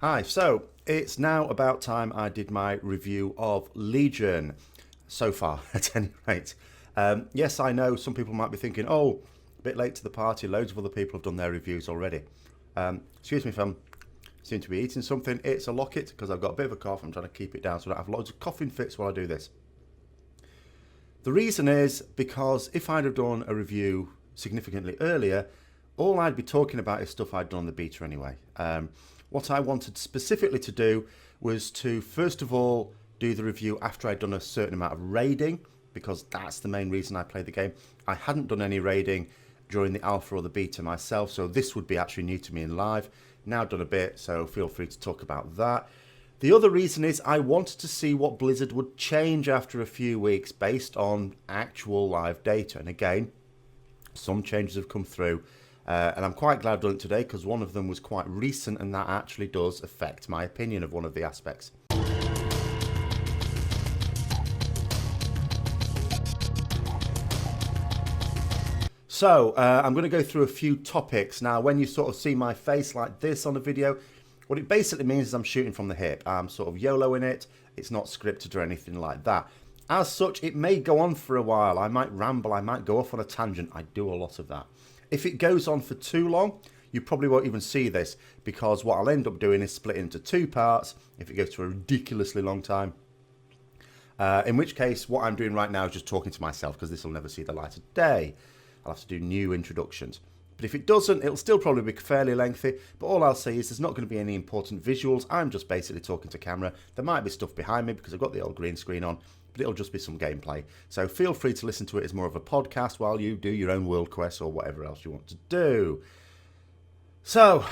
Hi, so it's now about time I did my review of Legion, so far at any rate. Yes, I know some people might be thinking, oh, a bit late to the party, loads of other people have done their reviews already. Excuse me if I'm seem to be eating something. It's a locket because I've got a bit of a cough. I'm trying to keep it down so I don't have loads of coughing fits while I do this. The reason is because if I'd have done a review significantly earlier, all I'd be talking about is stuff I'd done on the beta anyway. What I wanted specifically to do was to, first of all, do the review after I'd done a certain amount of raiding, because that's the main reason I played the game. I hadn't done any raiding during the alpha or the beta myself, so this would be actually new to me in live. Now I've done a bit, so feel free to talk about that. The other reason is I wanted to see what Blizzard would change after a few weeks based on actual live data. And again, some changes have come through. And I'm quite glad I've done it today because one of them was quite recent and that actually does affect my opinion of one of the aspects. So I'm going to go through a few topics. Now, when you sort of see my face like this on a video, what it basically means is I'm shooting from the hip. I'm sort of YOLOing it. It's not scripted or anything like that. As such, it may go on for a while. I might ramble. I might go off on a tangent. I do a lot of that. If it goes on for too long, you probably won't even see this because what I'll end up doing is split into two parts if it goes to a ridiculously long time. In which case, what I'm doing right now is just talking to myself because this will never see the light of day. I'll have to do new introductions. But if it doesn't, it'll still probably be fairly lengthy. But all I'll say is there's not going to be any important visuals. I'm just basically talking to camera. There might be stuff behind me because I've got the old green screen on, but it'll just be some gameplay. So feel free to listen to it as more of a podcast while you do your own world quests or whatever else you want to do. So,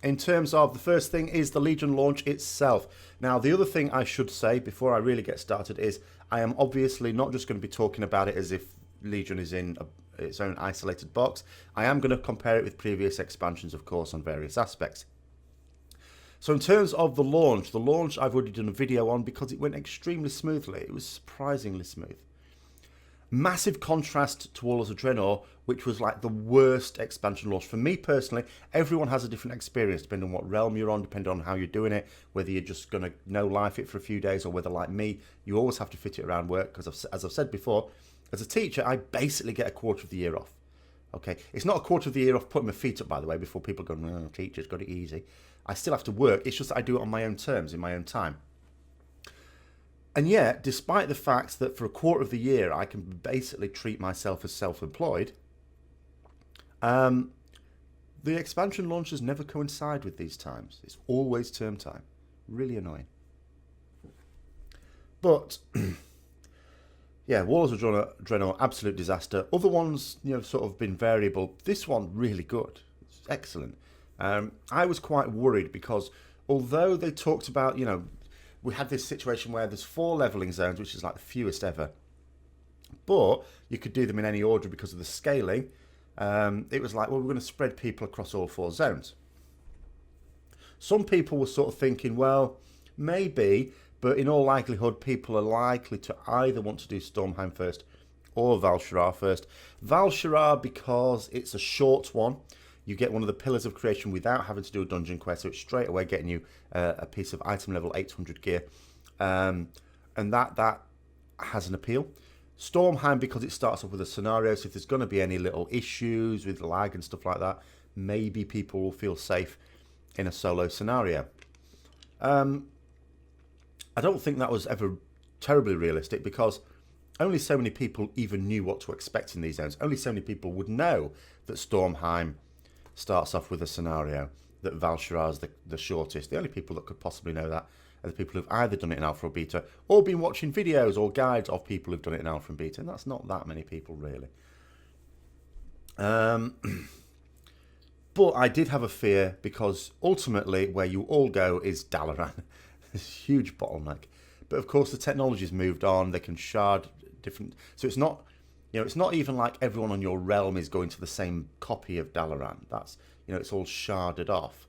in terms of the first thing is the Legion launch itself. Now, the other thing I should say before I really get started is I am obviously not just going to be talking about it as if Legion is in its own isolated box. I am going to compare it with previous expansions, of course, on various aspects. So in terms of the launch I've already done a video on because it went extremely smoothly. It was surprisingly smooth. Massive contrast to Warlords of Draenor, which was like the worst expansion launch. For me personally, everyone has a different experience depending on what realm you're on, depending on how you're doing it, whether you're just going to no-life it for a few days or whether, like me, you always have to fit it around work because, as I've said before, as a teacher, I basically get a quarter of the year off. Okay, it's not a quarter of the year off putting my feet up, by the way, before people go, no, teacher's got it easy. I still have to work. It's just that I do it on my own terms, in my own time. And yet, despite the fact that for a quarter of the year I can basically treat myself as self-employed, the expansion launches never coincide with these times. It's always term time. Really annoying. But yeah, Warlords of Draenor, absolute disaster. Other ones, sort of been variable. This one, really good. It's excellent. I was quite worried because although they talked about, we had this situation where there's 4 leveling zones, which is like the fewest ever. But you could do them in any order because of the scaling. It was like, well, we're going to spread people across all 4 zones. Some people were sort of thinking, well, maybe, but in all likelihood, people are likely to either want to do Stormheim first or Val'sharah first. Val'sharah because it's a short one. You get one of the pillars of creation without having to do a dungeon quest, so it's straight away getting you a piece of item level 800 gear. And that has an appeal. Stormheim because it starts off with a scenario, so if there's going to be any little issues with lag and stuff like that, maybe people will feel safe in a solo scenario. I don't think that was ever terribly realistic because only so many people even knew what to expect in these zones. Only so many people would know that Stormheim starts off with a scenario, that Val'sharah is the shortest. The only people that could possibly know that are the people who've either done it in alpha or beta or been watching videos or guides of people who've done it in alpha and beta, and that's not that many people really. But I did have a fear because ultimately where you all go is Dalaran. This huge bottleneck. But of course the technology's moved on. They can shard different, so it's not, it's not even like everyone on your realm is going to the same copy of Dalaran. That's, it's all sharded off.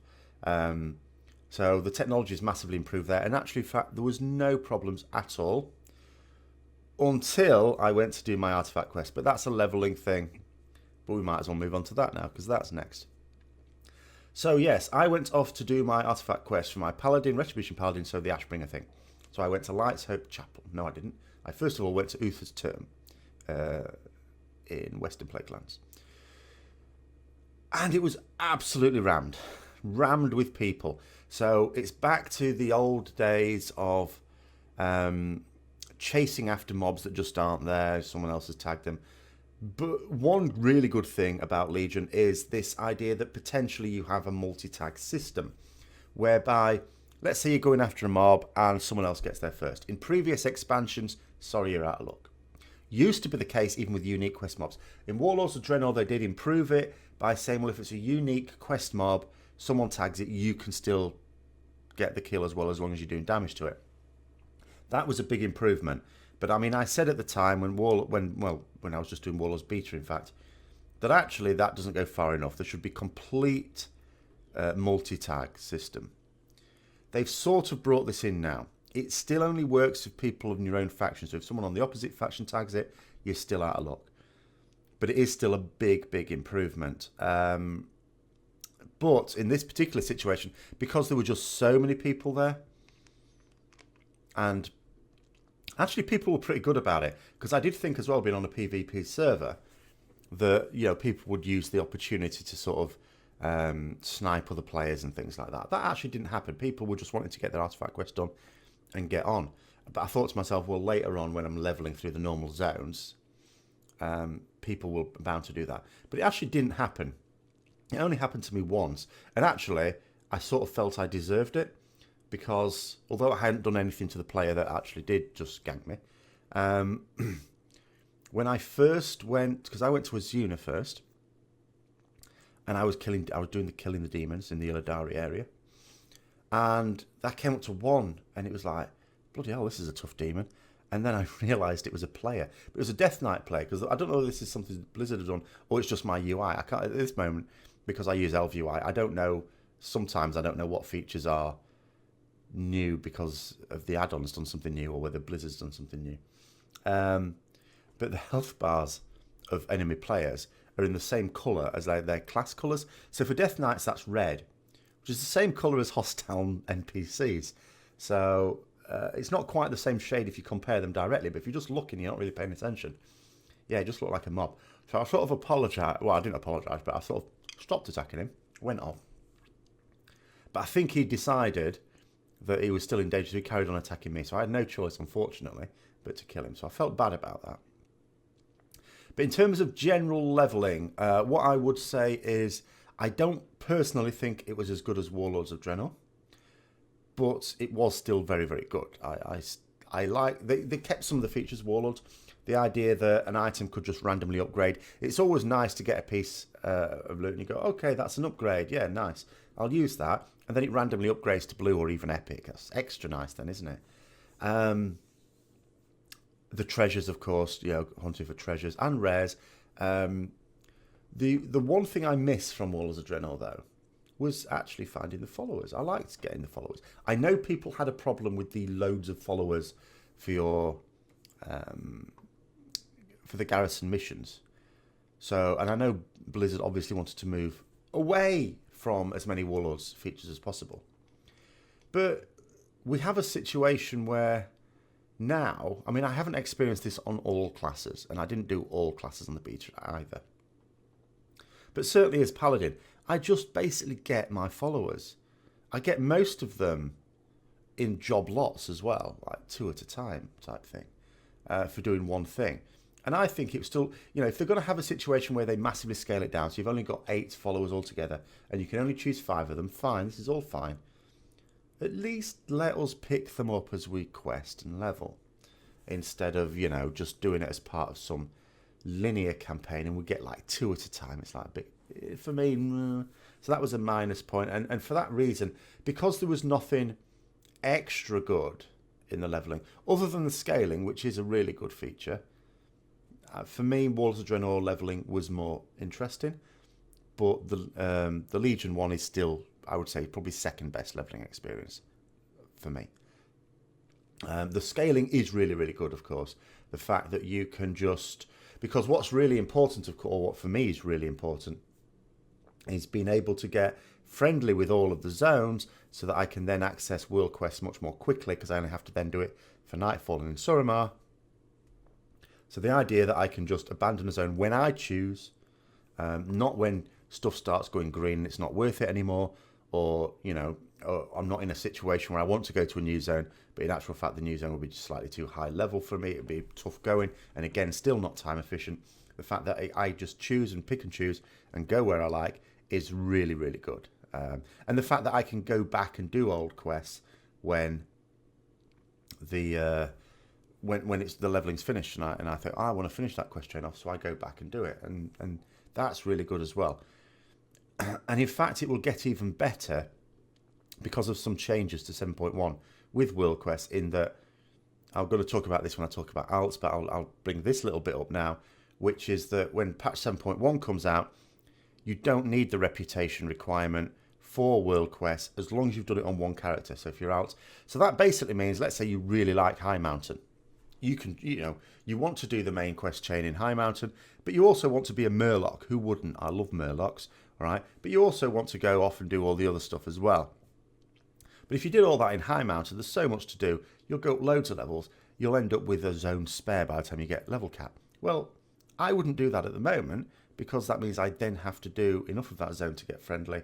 So the technology has massively improved there. And actually, in fact, there was no problems at all until I went to do my artifact quest. But that's a leveling thing. But we might as well move on to that now because that's next. So yes, I went off to do my artifact quest for my Paladin, Retribution Paladin, so the Ashbringer thing. So I went to Light's Hope Chapel. No, I didn't. I first of all went to Uther's Term in Western Plaguelands. And it was absolutely rammed. Rammed with people. So it's back to the old days of chasing after mobs that just aren't there. Someone else has tagged them. But one really good thing about Legion is this idea that potentially you have a multi-tag system whereby, let's say you're going after a mob and someone else gets there first. In previous expansions, sorry, you're out of luck. Used to be the case even with unique quest mobs. In Warlords of Draenor, they did improve it by saying, well, if it's a unique quest mob, someone tags it, you can still get the kill as well as long as you're doing damage to it. That was a big improvement. But I mean, I said at the time when I was just doing Warlords Beta, in fact, that actually that doesn't go far enough. There should be complete multi-tag system. They've sort of brought this in now. It still only works if people in your own faction. So if someone on the opposite faction tags it, you're still out of luck. But it is still a big, big improvement. But in this particular situation, because there were just so many people there, and actually people were pretty good about it, because I did think as well, being on a PvP server, that, you know, people would use the opportunity to sort of snipe other players and things like that. That actually didn't happen. People were just wanting to get their artifact quest done and get on. But I thought to myself, well, later on when I'm leveling through the normal zones, people were bound to do that. But it actually didn't happen. It only happened to me once. And actually, I sort of felt I deserved it, because although I hadn't done anything to the player that actually did just gank me, when I first went, because I went to Azuna first, and I was doing the killing the demons in the Illidari area, and that came up to 1, and it was like, bloody hell, this is a tough demon. And then I realised it was a player. But it was a Death Knight player, because I don't know if this is something Blizzard has done, or it's just my UI. I can't, at this moment, because I use Elf UI, I don't know, sometimes I don't know what features are new because of the add-ons done something new, or whether Blizzard's done something new. But the health bars of enemy players are in the same colour as their class colours. So for Death Knights, that's red, which is the same colour as hostile NPCs. So it's not quite the same shade if you compare them directly, but if you're just looking, you're not really paying attention. Yeah, it just looked like a mob. So I sort of apologised. Well, I didn't apologise, but I sort of stopped attacking him, went off. But I think he decided that he was still in danger, so he carried on attacking me. So I had no choice, unfortunately, but to kill him. So I felt bad about that. But in terms of general levelling, what I would say is I don't personally think it was as good as Warlords of Draenor, but it was still very, very good. I like they kept some of the features of Warlords. The idea that an item could just randomly upgrade. It's always nice to get a piece of loot and you go, okay, that's an upgrade. Yeah, nice. I'll use that. And then it randomly upgrades to blue or even epic. That's extra nice then, isn't it? The treasures, of course, you know, hunting for treasures and rares. The one thing I miss from Warlords of Draenor, though, was actually finding the followers. I liked getting the followers. I know people had a problem with the loads of followers for your for the garrison missions. So, and I know Blizzard obviously wanted to move away from as many Warlords features as possible. But we have a situation where now, I mean, I haven't experienced this on all classes, and I didn't do all classes on the beta either. But certainly as Paladin, I just basically get my followers. I get most of them in job lots as well, like 2 at a time type thing, for doing one thing. And I think it's still, you know, if they're going to have a situation where they massively scale it down, so you've only got 8 followers altogether, and you can only choose 5 of them, fine, this is all fine. At least let us pick them up as we quest and level, instead of, you know, just doing it as part of some linear campaign, and we get like 2 at a time. It's like a bit, for me, so that was a minus point. And for that reason, because there was nothing extra good in the leveling, other than the scaling, which is a really good feature, for me, Warlords of Draenor leveling was more interesting, but the Legion one is still, I would say, probably second best leveling experience for me. The scaling is really, really good, of course. The fact that you can just, because what's really important, of course, or what for me is really important, is being able to get friendly with all of the zones so that I can then access world quests much more quickly, because I only have to then do it for Nightfall and in Suramar. So the idea that I can just abandon a zone when I choose, not when stuff starts going green and it's not worth it anymore, or, you know, or I'm not in a situation where I want to go to a new zone, but in actual fact the new zone will be just slightly too high level for me. It'll be tough going, and again, still not time efficient. The fact that I just choose and pick and choose and go where I like is really, really good. And the fact that I can go back and do old quests when the when it's the leveling's finished, and I think, oh, I want to finish that quest chain off, so I go back and do it, and that's really good as well. And in fact, it will get even better because of some changes to 7.1 with world quests, in that I'm going to talk about this when I talk about alts, but I'll bring this little bit up now, which is that when patch 7.1 comes out, you don't need the reputation requirement for world quests as long as you've done it on one character. So if you're out, so that basically means, let's say you really like High Mountain, you can, you know, you want to do the main quest chain in High Mountain, but you also want to be a Murloc. Who wouldn't? I love Murlocs, all right? But you also want to go off and do all the other stuff as well. But if you did all that in High Mountain, there's so much to do. You'll go up loads of levels. You'll end up with a zone spare by the time you get level cap. Well, I wouldn't do that at the moment, because that means I then have to do enough of that zone to get friendly,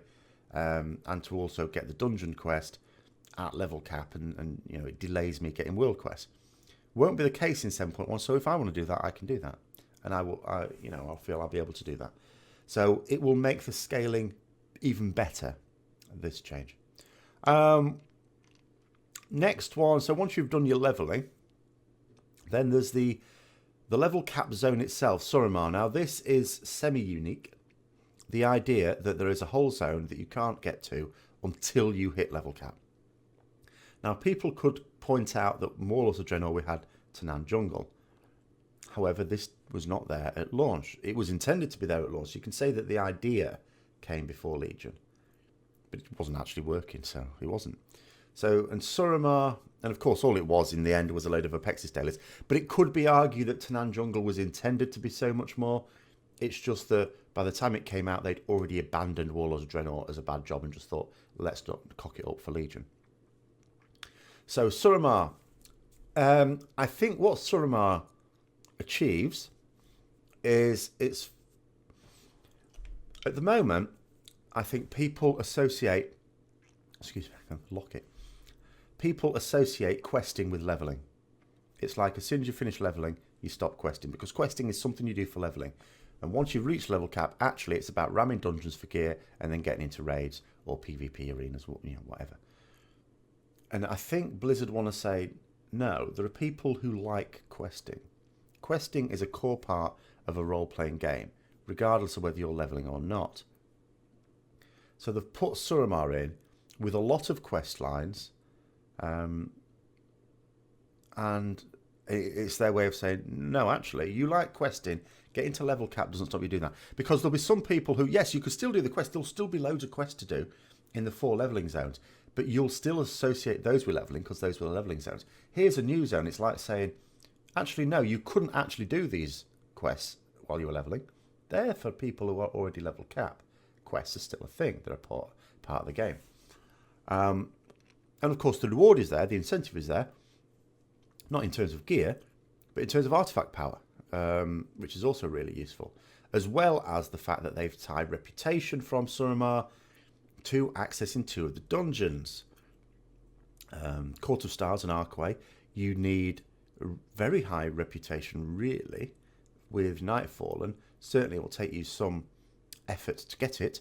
and to also get the dungeon quest at level cap, and you know, it delays me getting world quest. Won't be the case in 7.1, so if I want to do that, I can do that, and you know, I'll feel I'll be able to do that. So it will make the scaling even better, this change. Next one, so once you've done your leveling, then there's the level cap zone itself, Suramar. Now this is semi-unique. The idea that there is a whole zone that you can't get to until you hit level cap. Now people could point out that Warlords of Draenor we had Tanaan Jungle. However, this was not there at launch. It was intended to be there at launch. You can say that the idea came before Legion, but it wasn't actually working, so it wasn't. So, and Suramar, and of course all it was in the end was a load of Apexis dailies, but it could be argued that Tanaan Jungle was intended to be so much more. It's just that by the time it came out, they'd already abandoned Warlords of Draenor as a bad job and just thought, let's not cock it up for Legion. So Suramar, I think what Suramar achieves is, it's, at the moment, I think people associate, excuse me, I can lock it. People associate questing with leveling. It's like as soon as you finish leveling, you stop questing, because questing is something you do for leveling. And once you've reached level cap, actually it's about ramming dungeons for gear and then getting into raids or PvP arenas, you know, whatever. And I think Blizzard want to say, no, there are people who like questing. Questing is a core part of a role-playing game, regardless of whether you're leveling or not. So they've put Suramar in with a lot of quest lines, and it's their way of saying, no, actually, you like questing, getting to level cap doesn't stop you doing that. Because there'll be some people who, yes, you could still do the quest, there'll still be loads of quests to do in the 4 leveling zones, but you'll still associate those with leveling because those were the leveling zones. Here's a new zone. It's like saying, actually, no, you couldn't actually do these quests while you were leveling. They're for people who are already level cap. Quests are still a thing. They're a part of the game. And of course, the reward is there. The incentive is there. Not in terms of gear, but in terms of artifact power, which is also really useful. As well as the fact that they've tied reputation from Suramar to accessing 2 of the dungeons. Court of Stars and Archway, you need a very high reputation, really, with Nightfallen. Certainly it will take you some effort to get it,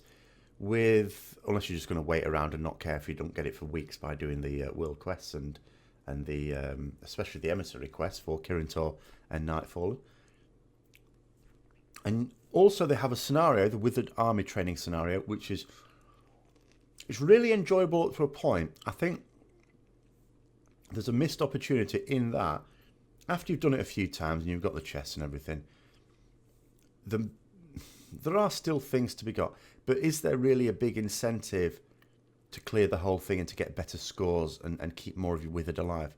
unless you're just going to wait around and not care if you don't get it for weeks by doing the world quests and the especially the emissary quests for Kirin Tor and Nightfallen. And also they have a scenario, the Withered Army training scenario, which is it's really enjoyable to a point. I think there's a missed opportunity in that after you've done it a few times and you've got the chests and everything, there are still things to be got. But is there really a big incentive to clear the whole thing and to get better scores and keep more of your Withered alive?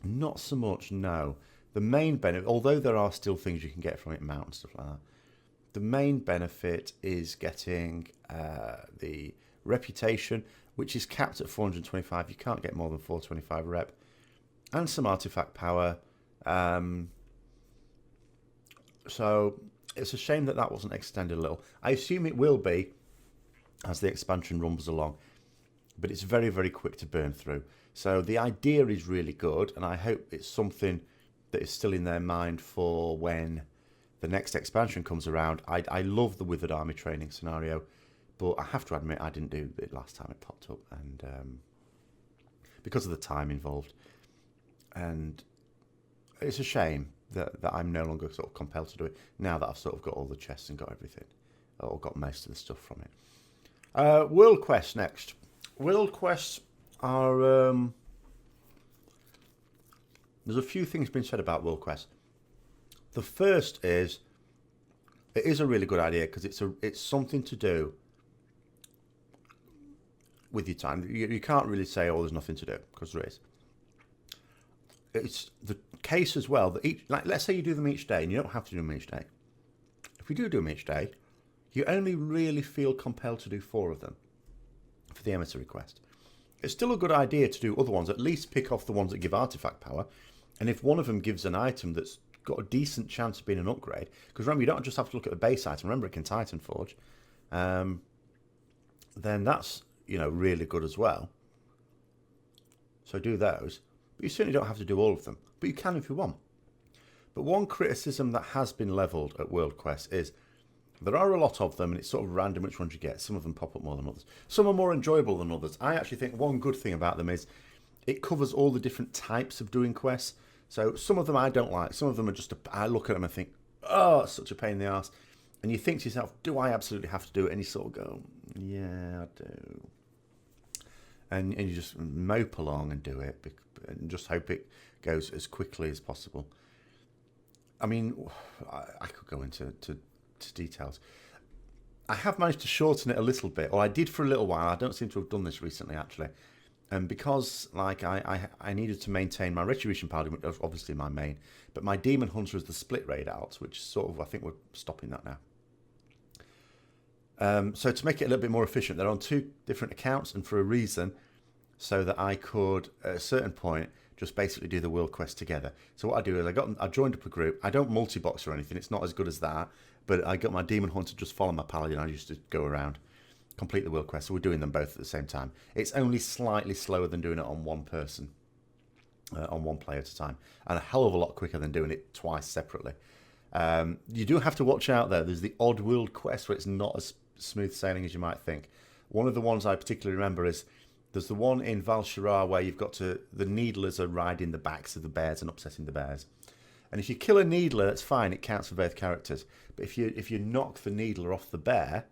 Not so much, no. The main benefit, although there are still things you can get from it, mount and stuff like that, the main benefit is getting the reputation, which is capped at 425. You can't get more than 425 rep. And some artifact power. So it's a shame that that wasn't extended a little. I assume it will be as the expansion rumbles along. But it's very, very quick to burn through. So the idea is really good, and I hope it's something that is still in their mind for when the next expansion comes around. I love the Withered Army training scenario, but I have to admit I didn't do it last time it popped up, and because of the time involved. And it's a shame that I'm no longer sort of compelled to do it now that I've sort of got all the chests and got everything, or got most of the stuff from it. World Quest next. World Quests are... there's a few things being said about World Quest. The first is, it is a really good idea because it's something to do with your time. You can't really say, oh, there's nothing to do, because there is. It's the case as well that let's say you do them each day, and you don't have to do them each day. If you do them each day, you only really feel compelled to do 4 of them for the emissary quest. It's still a good idea to do other ones, at least pick off the ones that give artifact power, and if one of them gives an item that's got a decent chance of being an upgrade, because remember, you don't just have to look at the base item, remember it can Titan Forge, then that's, you know, really good as well. So do those, but you certainly don't have to do all of them, but you can if you want. But one criticism that has been levelled at World Quest is there are a lot of them, and it's sort of random which ones you get. Some of them pop up more than others. Some are more enjoyable than others. I actually think one good thing about them is it covers all the different types of doing quests. So some of them I don't like. Some of them are just, I look at them and think, oh, it's such a pain in the arse. And you think to yourself, do I absolutely have to do it? And you sort of go, yeah, I do. And you just mope along and do it and just hope it goes as quickly as possible. I mean, I could go into details. I have managed to shorten it a little bit, or I did for a little while. I don't seem to have done this recently, actually. And because like I needed to maintain my Retribution Paladin, which was obviously my main, but my Demon Hunter is the split raid out, which sort of, I think we're stopping that now. So to make it a little bit more efficient, they're on 2 different accounts, and for a reason, so that I could, at a certain point, just basically do the world quest together. So what I do is I joined up a group. I don't multi-box or anything. It's not as good as that. But I got my Demon Hunter just follow my Paladin. I used to go around, complete the world quest. So we're doing them both at the same time. It's only slightly slower than doing it on one person, on one player at a time. And a hell of a lot quicker than doing it twice separately. You do have to watch out, though. There's the odd world quest where it's not as smooth sailing as you might think. One of the ones I particularly remember is there's the one in Val Shirar where you've got to, the Needlers are riding the backs of the bears and upsetting the bears. And if you kill a Needler, that's fine, it counts for both characters. But if you knock the Needler off the bear,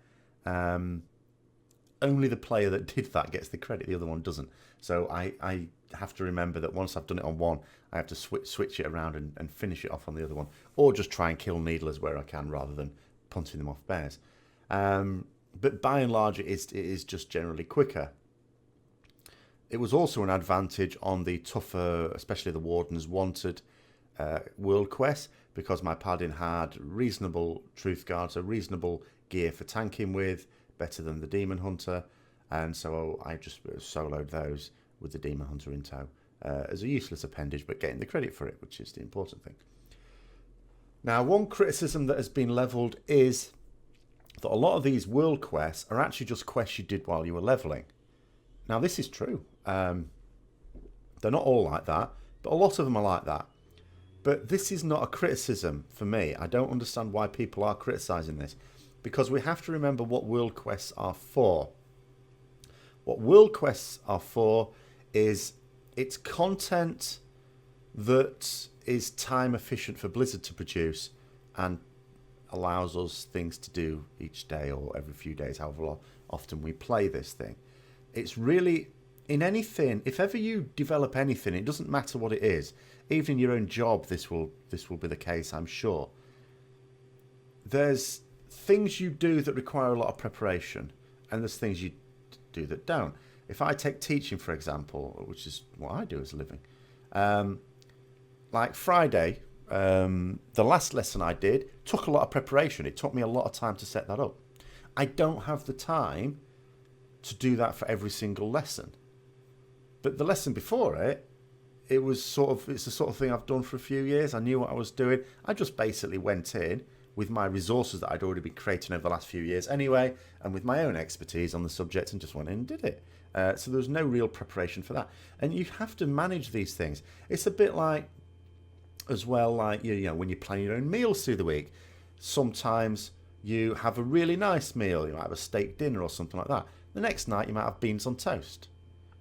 only the player that did that gets the credit, the other one doesn't. So I have to remember that once I've done it on one, I have to switch it around and finish it off on the other one. Or just try and kill Needlers where I can rather than punting them off bears. But by and large, it is just generally quicker. It was also an advantage on the tougher, especially the Wardens Wanted world quest, because my Paladin had reasonable Truth Guard, so reasonable gear for tanking with, better than the Demon Hunter, and so I just soloed those with the Demon Hunter in tow as a useless appendage, but getting the credit for it, which is the important thing. Now, one criticism that has been levelled is that a lot of these world quests are actually just quests you did while you were levelling. Now, this is true. They're not all like that, but a lot of them are like that. But this is not a criticism for me. I don't understand why people are criticising this, because we have to remember what world quests are for. What world quests are for is it's content that is time efficient for Blizzard to produce and allows us things to do each day or every few days, however often we play this thing. It's really, in anything, if ever you develop anything, it doesn't matter what it is. Even in your own job, this will be the case, I'm sure. There's things you do that require a lot of preparation, and there's things you do that don't. If I take teaching, for example, which is what I do as a living, like Friday, the last lesson I did took a lot of preparation. It took me a lot of time to set that up. I don't have the time to do that for every single lesson. But the lesson before it, it's the sort of thing I've done for a few years. I knew what I was doing. I just basically went in with my resources that I'd already been creating over the last few years anyway, and with my own expertise on the subject, and just went in and did it. So there was no real preparation for that. And you have to manage these things. It's a bit like, as well, like, you know, when you plan your own meals through the week, sometimes you have a really nice meal. You might have a steak dinner or something like that. The next night you might have beans on toast.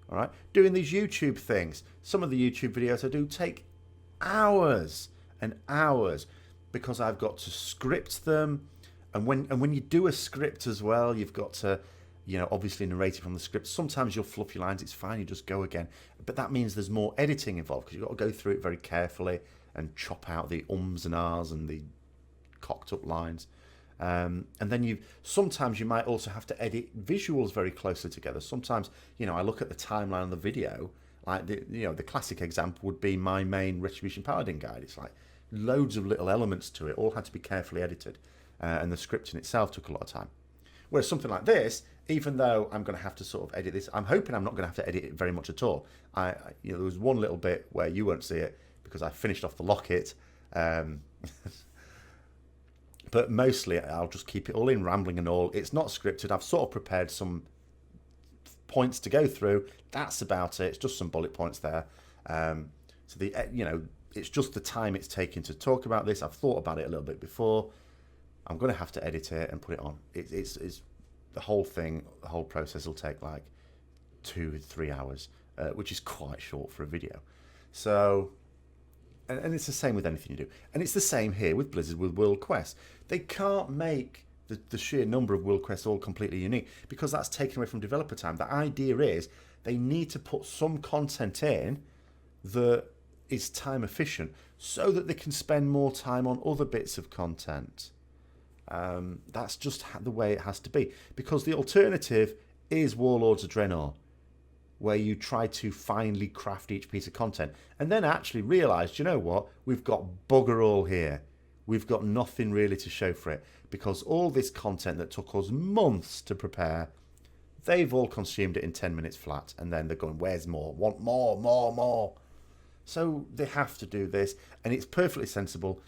All right, doing these YouTube things. Some of the YouTube videos I do take hours and hours because I've got to script them. And when you do a script as well, you've got to, you know, obviously narrate it from the script. Sometimes you'll fluff your lines. It's fine. You just go again. But that means there's more editing involved because you've got to go through it very carefully and chop out the ums and ahs and the cocked up lines. And then sometimes you might also have to edit visuals very closely together. Sometimes, you know, I look at the timeline of the video, like the classic example would be my main Retribution Paladin guide. It's like loads of little elements to it, all had to be carefully edited, and the scripting itself took a lot of time. Whereas something like this, even though I'm going to have to sort of edit this, I'm hoping I'm not going to have to edit it very much at all. There was one little bit where you won't see it because I finished off the locket. But mostly I'll just keep it all in, rambling and all. It's not scripted. I've sort of prepared some points to go through. That's about it. It's just some bullet points there. So it's just the time it's taking to talk about this. I've thought about it a little bit before. I'm going to have to edit it and put it on. It's the whole thing, the whole process will take like 2-3 hours, which is quite short for a video. So... And it's the same with anything you do. And it's the same here with Blizzard, with World Quest. They can't make the sheer number of World Quests all completely unique because that's taken away from developer time. The idea is they need to put some content in that is time efficient so that they can spend more time on other bits of content. That's just the way it has to be. Because the alternative is Warlords of Draenor, where you try to finely craft each piece of content and then actually realise, you know what, we've got bugger all here. We've got nothing really to show for it because all this content that took us months to prepare, they've all consumed it in 10 minutes flat and then they're going, where's more? Want more, more, more. So they have to do this and it's perfectly sensible.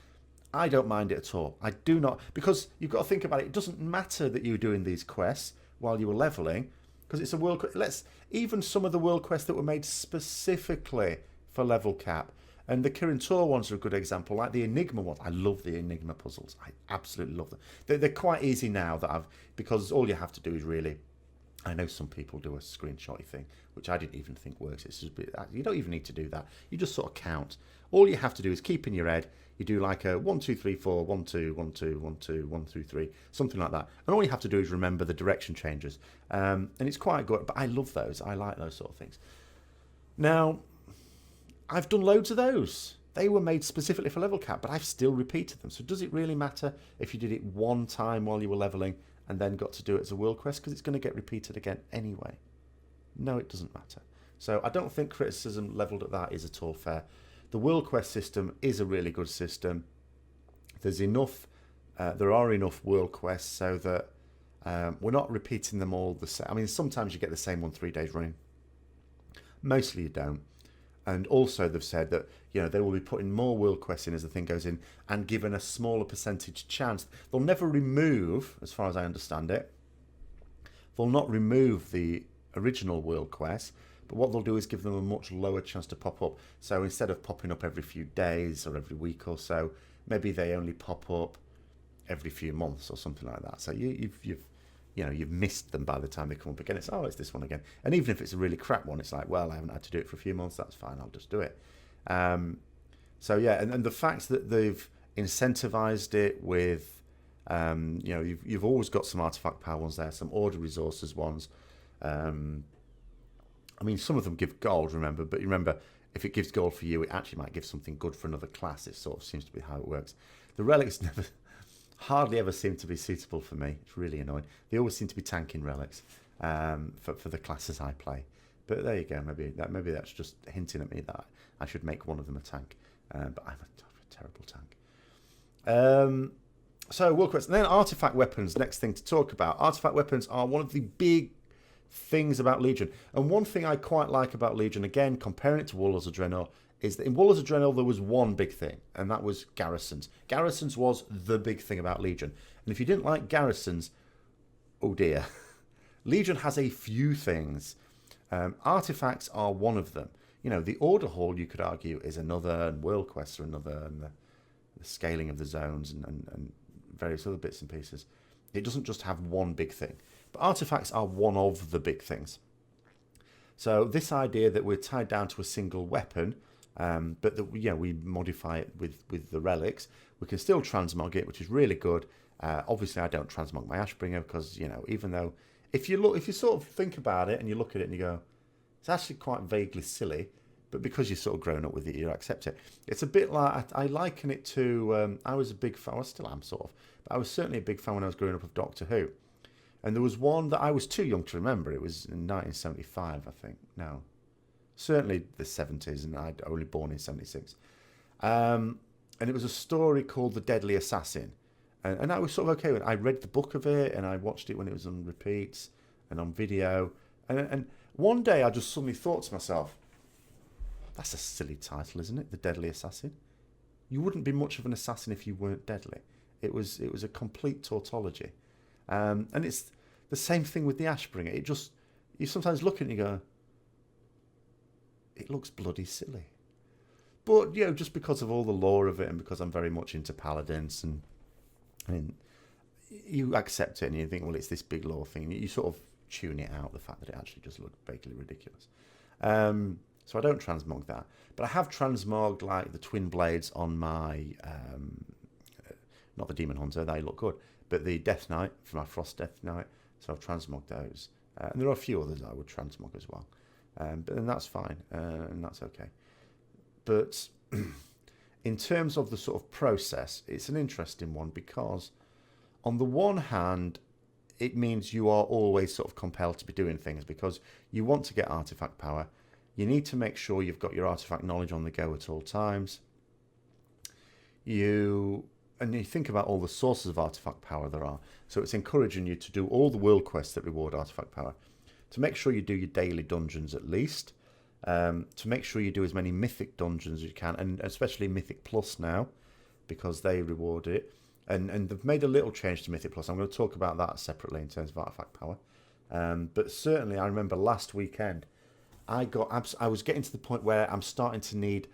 I don't mind it at all. I do not, because you've got to think about it. It doesn't matter that you were doing these quests while you were levelling, because it's a world quest. Even some of the world quests that were made specifically for level cap, and the Kirin Tor ones are a good example, like the Enigma ones. I love the Enigma puzzles. I absolutely love them. They're quite easy now because all you have to do is really, I know some people do a screenshotty thing, which I didn't even think works. It's just, you don't even need to do that. You just sort of count. All you have to do is keep in your head. You do like a 1, 2, 3, 4, 1, 2, 1, 2, 1, 2, 1, 2, 3, something like that. And all you have to do is remember the direction changes. And it's quite good, but I love those. I like those sort of things. Now, I've done loads of those. They were made specifically for level cap, but I've still repeated them. So does it really matter if you did it one time while you were leveling and then got to do it as a world quest? Because it's going to get repeated again anyway. No, it doesn't matter. So I don't think criticism levelled at that is at all fair. The world quest system is a really good system. There's enough, there are enough world quests so that we're not repeating them all the same. I mean, sometimes you get the same one 3 days running. Mostly you don't. And also they've said that, you know, they will be putting more world quests in as the thing goes in and given a smaller percentage chance. They'll never remove, as far as I understand it, they'll not remove the original world quests, but what they'll do is give them a much lower chance to pop up. So instead of popping up every few days or every week or so, maybe they only pop up every few months or something like that. So you've missed them by the time they come up again. It's this one again. And even if it's a really crap one, it's like, well, I haven't had to do it for a few months. That's fine. I'll just do it. So yeah, and the fact that they've incentivized it with, you've always got some artifact power ones there, some order resources ones. I mean, some of them give gold, remember, but you remember, if it gives gold for you, it actually might give something good for another class. It sort of seems to be how it works. The relics hardly ever seem to be suitable for me. It's really annoying. They always seem to be tanking relics for the classes I play. But there you go. Maybe that's just hinting at me that I should make one of them a tank. But I'm a terrible tank. So world quests. And then artifact weapons. Next thing to talk about. Artifact weapons are one of the big things about Legion. And one thing I quite like about Legion, again, comparing it to Warlords of Draenor, is that in Warlords of Draenor there was one big thing, and that was garrisons. Garrisons was the big thing about Legion. And if you didn't like garrisons, oh dear. Legion has a few things. Artifacts are one of them. You know, the Order Hall, you could argue, is another, and World Quests are another, and the scaling of the zones and various other bits and pieces. It doesn't just have one big thing. But artifacts are one of the big things. So this idea that we're tied down to a single weapon, but that we modify it with the relics, we can still transmog it, which is really good. Obviously, I don't transmog my Ashbringer because, even though if you sort of think about it and you look at it and you go, it's actually quite vaguely silly, but because you've sort of grown up with it, you accept it. It's a bit like, I liken it to, I was a big fan, I still am sort of, but I was certainly a big fan when I was growing up of Doctor Who. And there was one that I was too young to remember. It was in 1975, I think. No, certainly the 70s, and I'd only born in 76. And it was a story called The Deadly Assassin. And I was sort of okay with it. I read the book of it, and I watched it when it was on repeats and on video. And one day I just suddenly thought to myself, that's a silly title, isn't it? The Deadly Assassin. You wouldn't be much of an assassin if you weren't deadly. It was a complete tautology. And it's the same thing with the Ashbringer. You sometimes look at it and you go, it looks bloody silly. But, just because of all the lore of it and because I'm very much into paladins and you accept it and you think, well, it's this big lore thing. You sort of tune it out, the fact that it actually just looked vaguely ridiculous. So I don't transmog that. But I have transmogged, like, the twin blades on my, not the Demon Hunter, they look good, but the Death Knight, for my Frost Death Knight. So I've transmogged those. And there are a few others I would transmog as well. But then that's fine, and that's okay. But in terms of the sort of process, it's an interesting one because on the one hand, it means you are always sort of compelled to be doing things because you want to get artifact power. You need to make sure you've got your artifact knowledge on the go at all times. You think about all the sources of artifact power there are. So it's encouraging you to do all the world quests that reward artifact power. To make sure you do your daily dungeons at least. To make sure you do as many mythic dungeons as you can. And especially Mythic Plus now. Because they reward it. And they've made a little change to Mythic Plus. I'm going to talk about that separately in terms of artifact power. But certainly I remember last weekend. I was getting to the point where I'm starting to need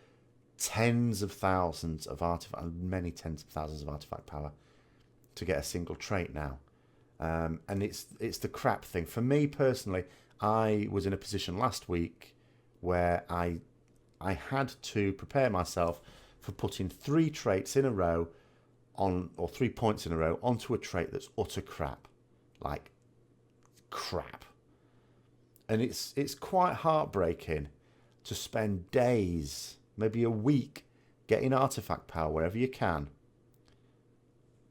tens of thousands of artifact, many tens of thousands of artifact power to get a single trait now. And it's the crap thing. For me personally, I was in a position last week where I had to prepare myself for putting 3 traits in a row or 3 points in a row onto a trait that's utter crap. Like crap. And it's quite heartbreaking to spend days, maybe a week, getting artifact power wherever you can,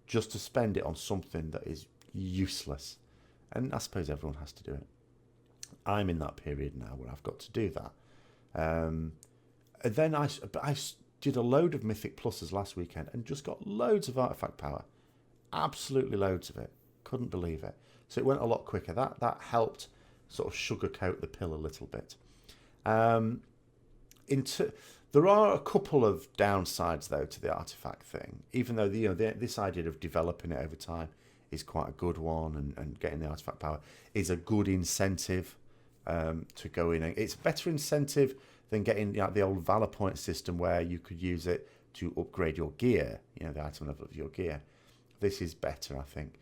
just to spend it on something that is useless. And I suppose everyone has to do it. I'm in that period now where I've got to do that. And then I did a load of Mythic Pluses last weekend and just got loads of artifact power. Absolutely loads of it. Couldn't believe it. So it went a lot quicker. That helped sort of sugarcoat the pill a little bit. There are a couple of downsides though to the artifact thing. Even though this idea of developing it over time is quite a good one, and getting the artifact power is a good incentive to go in. It's a better incentive than getting the old Valor Point system where you could use it to upgrade your gear, the item level of your gear. This is better, I think.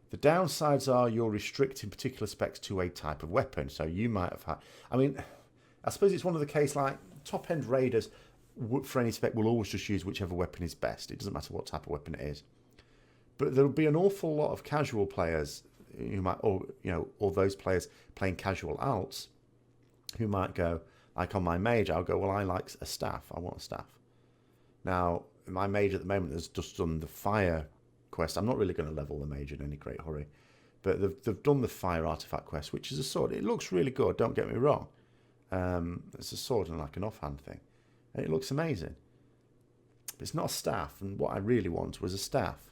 The downsides are you're restricting particular specs to a type of weapon. So you might have had... I suppose it's one of the case like top-end raiders for any spec will always just use whichever weapon is best. It doesn't matter what type of weapon it is. But there'll be an awful lot of casual players who might, or those players playing casual alts who might go, like on my mage, I'll go, well, I like a staff. I want a staff. Now, my mage at the moment has just done the fire quest. I'm not really going to level the mage in any great hurry, but they've done the fire artifact quest, which is a sword. It looks really good, don't get me wrong. It's a sword and like an offhand thing, and it looks amazing, but it's not a staff, and what I really want was a staff.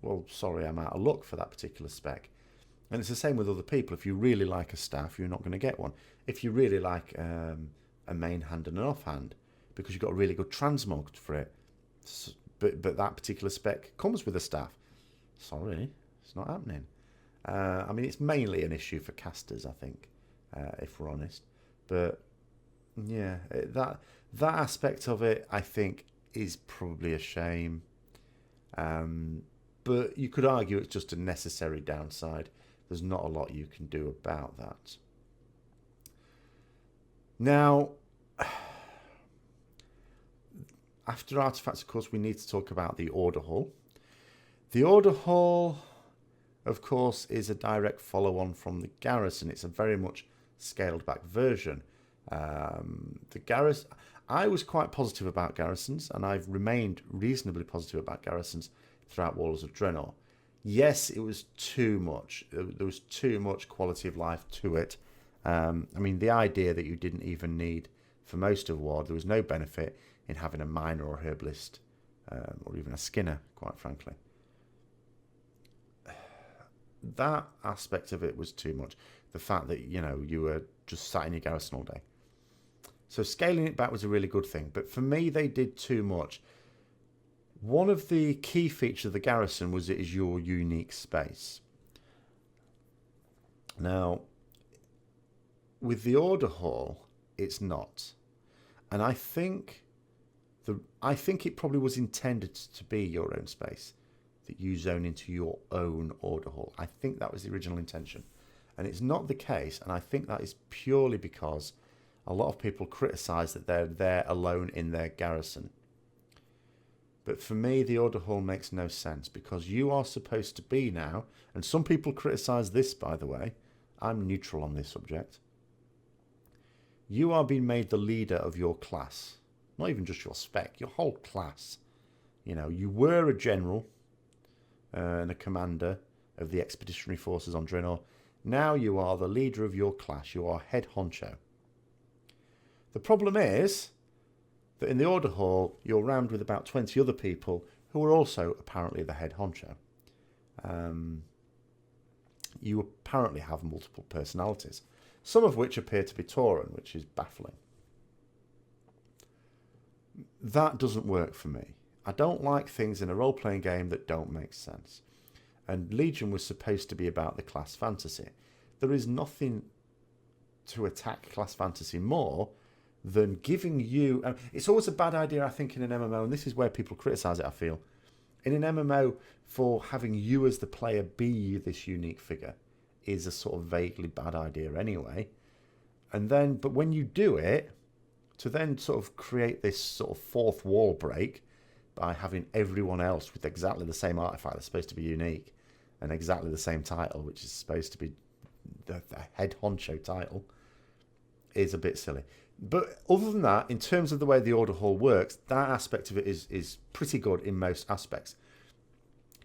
Well, sorry, I'm out of luck for that particular spec. And it's the same with other people. If you really like a staff, you're not going to get one. If you really like a main hand and an offhand, because you've got a really good transmog for it, but that particular spec comes with a staff. Sorry, it's not happening. I mean, it's mainly an issue for casters, I think, if we're honest. But yeah, that aspect of it, I think, is probably a shame. But you could argue it's just a necessary downside. There's not a lot you can do about that. Now, after artifacts, of course, we need to talk about the Order Hall. The Order Hall, of course, is a direct follow-on from the Garrison. It's a very much scaled-back version. The Garrison, I was quite positive about Garrisons, and I've remained reasonably positive about Garrisons throughout Warlords of Draenor. Yes, it was too much. There was too much quality of life to it. I mean, the idea that you didn't even need, for most of War, there was no benefit in having a miner or a herbalist, or even a skinner, quite frankly. That aspect of it was too much. The fact that, you know, you were just sat in your garrison all day. So scaling it back was a really good thing. But for me, they did too much. One of the key features of the garrison was it is your unique space. Now, with the Order Hall, it's not. And I think it probably was intended to be your own space, that you zone into your own Order Hall. I think that was the original intention. And it's not the case, and I think that is purely because a lot of people criticise that they're there alone in their garrison. But for me, the Order Hall makes no sense, because you are supposed to be now, and some people criticise this, by the way. I'm neutral on this subject. You are being made the leader of your class. Not even just your spec, your whole class. You know, you were a general and a commander of the expeditionary forces on Draenor. Now you are the leader of your class. You are head honcho. The problem is that in the Order Hall, you're rammed with about 20 other people who are also apparently the head honcho. You apparently have multiple personalities, some of which appear to be Tauren, which is baffling. That doesn't work for me. I don't like things in a role-playing game that don't make sense. And Legion was supposed to be about the class fantasy. There is nothing to attack class fantasy more than giving you... it's always a bad idea, I think, in an MMO, and this is where people criticise it, I feel. In an MMO, for having you as the player be this unique figure is a sort of vaguely bad idea anyway. And then, but when you do it, to then sort of create this sort of fourth wall break by having everyone else with exactly the same artifact that's supposed to be unique and exactly the same title, which is supposed to be the head honcho title, is a bit silly. But other than that, in terms of the way the Order Hall works, that aspect of it is pretty good in most aspects.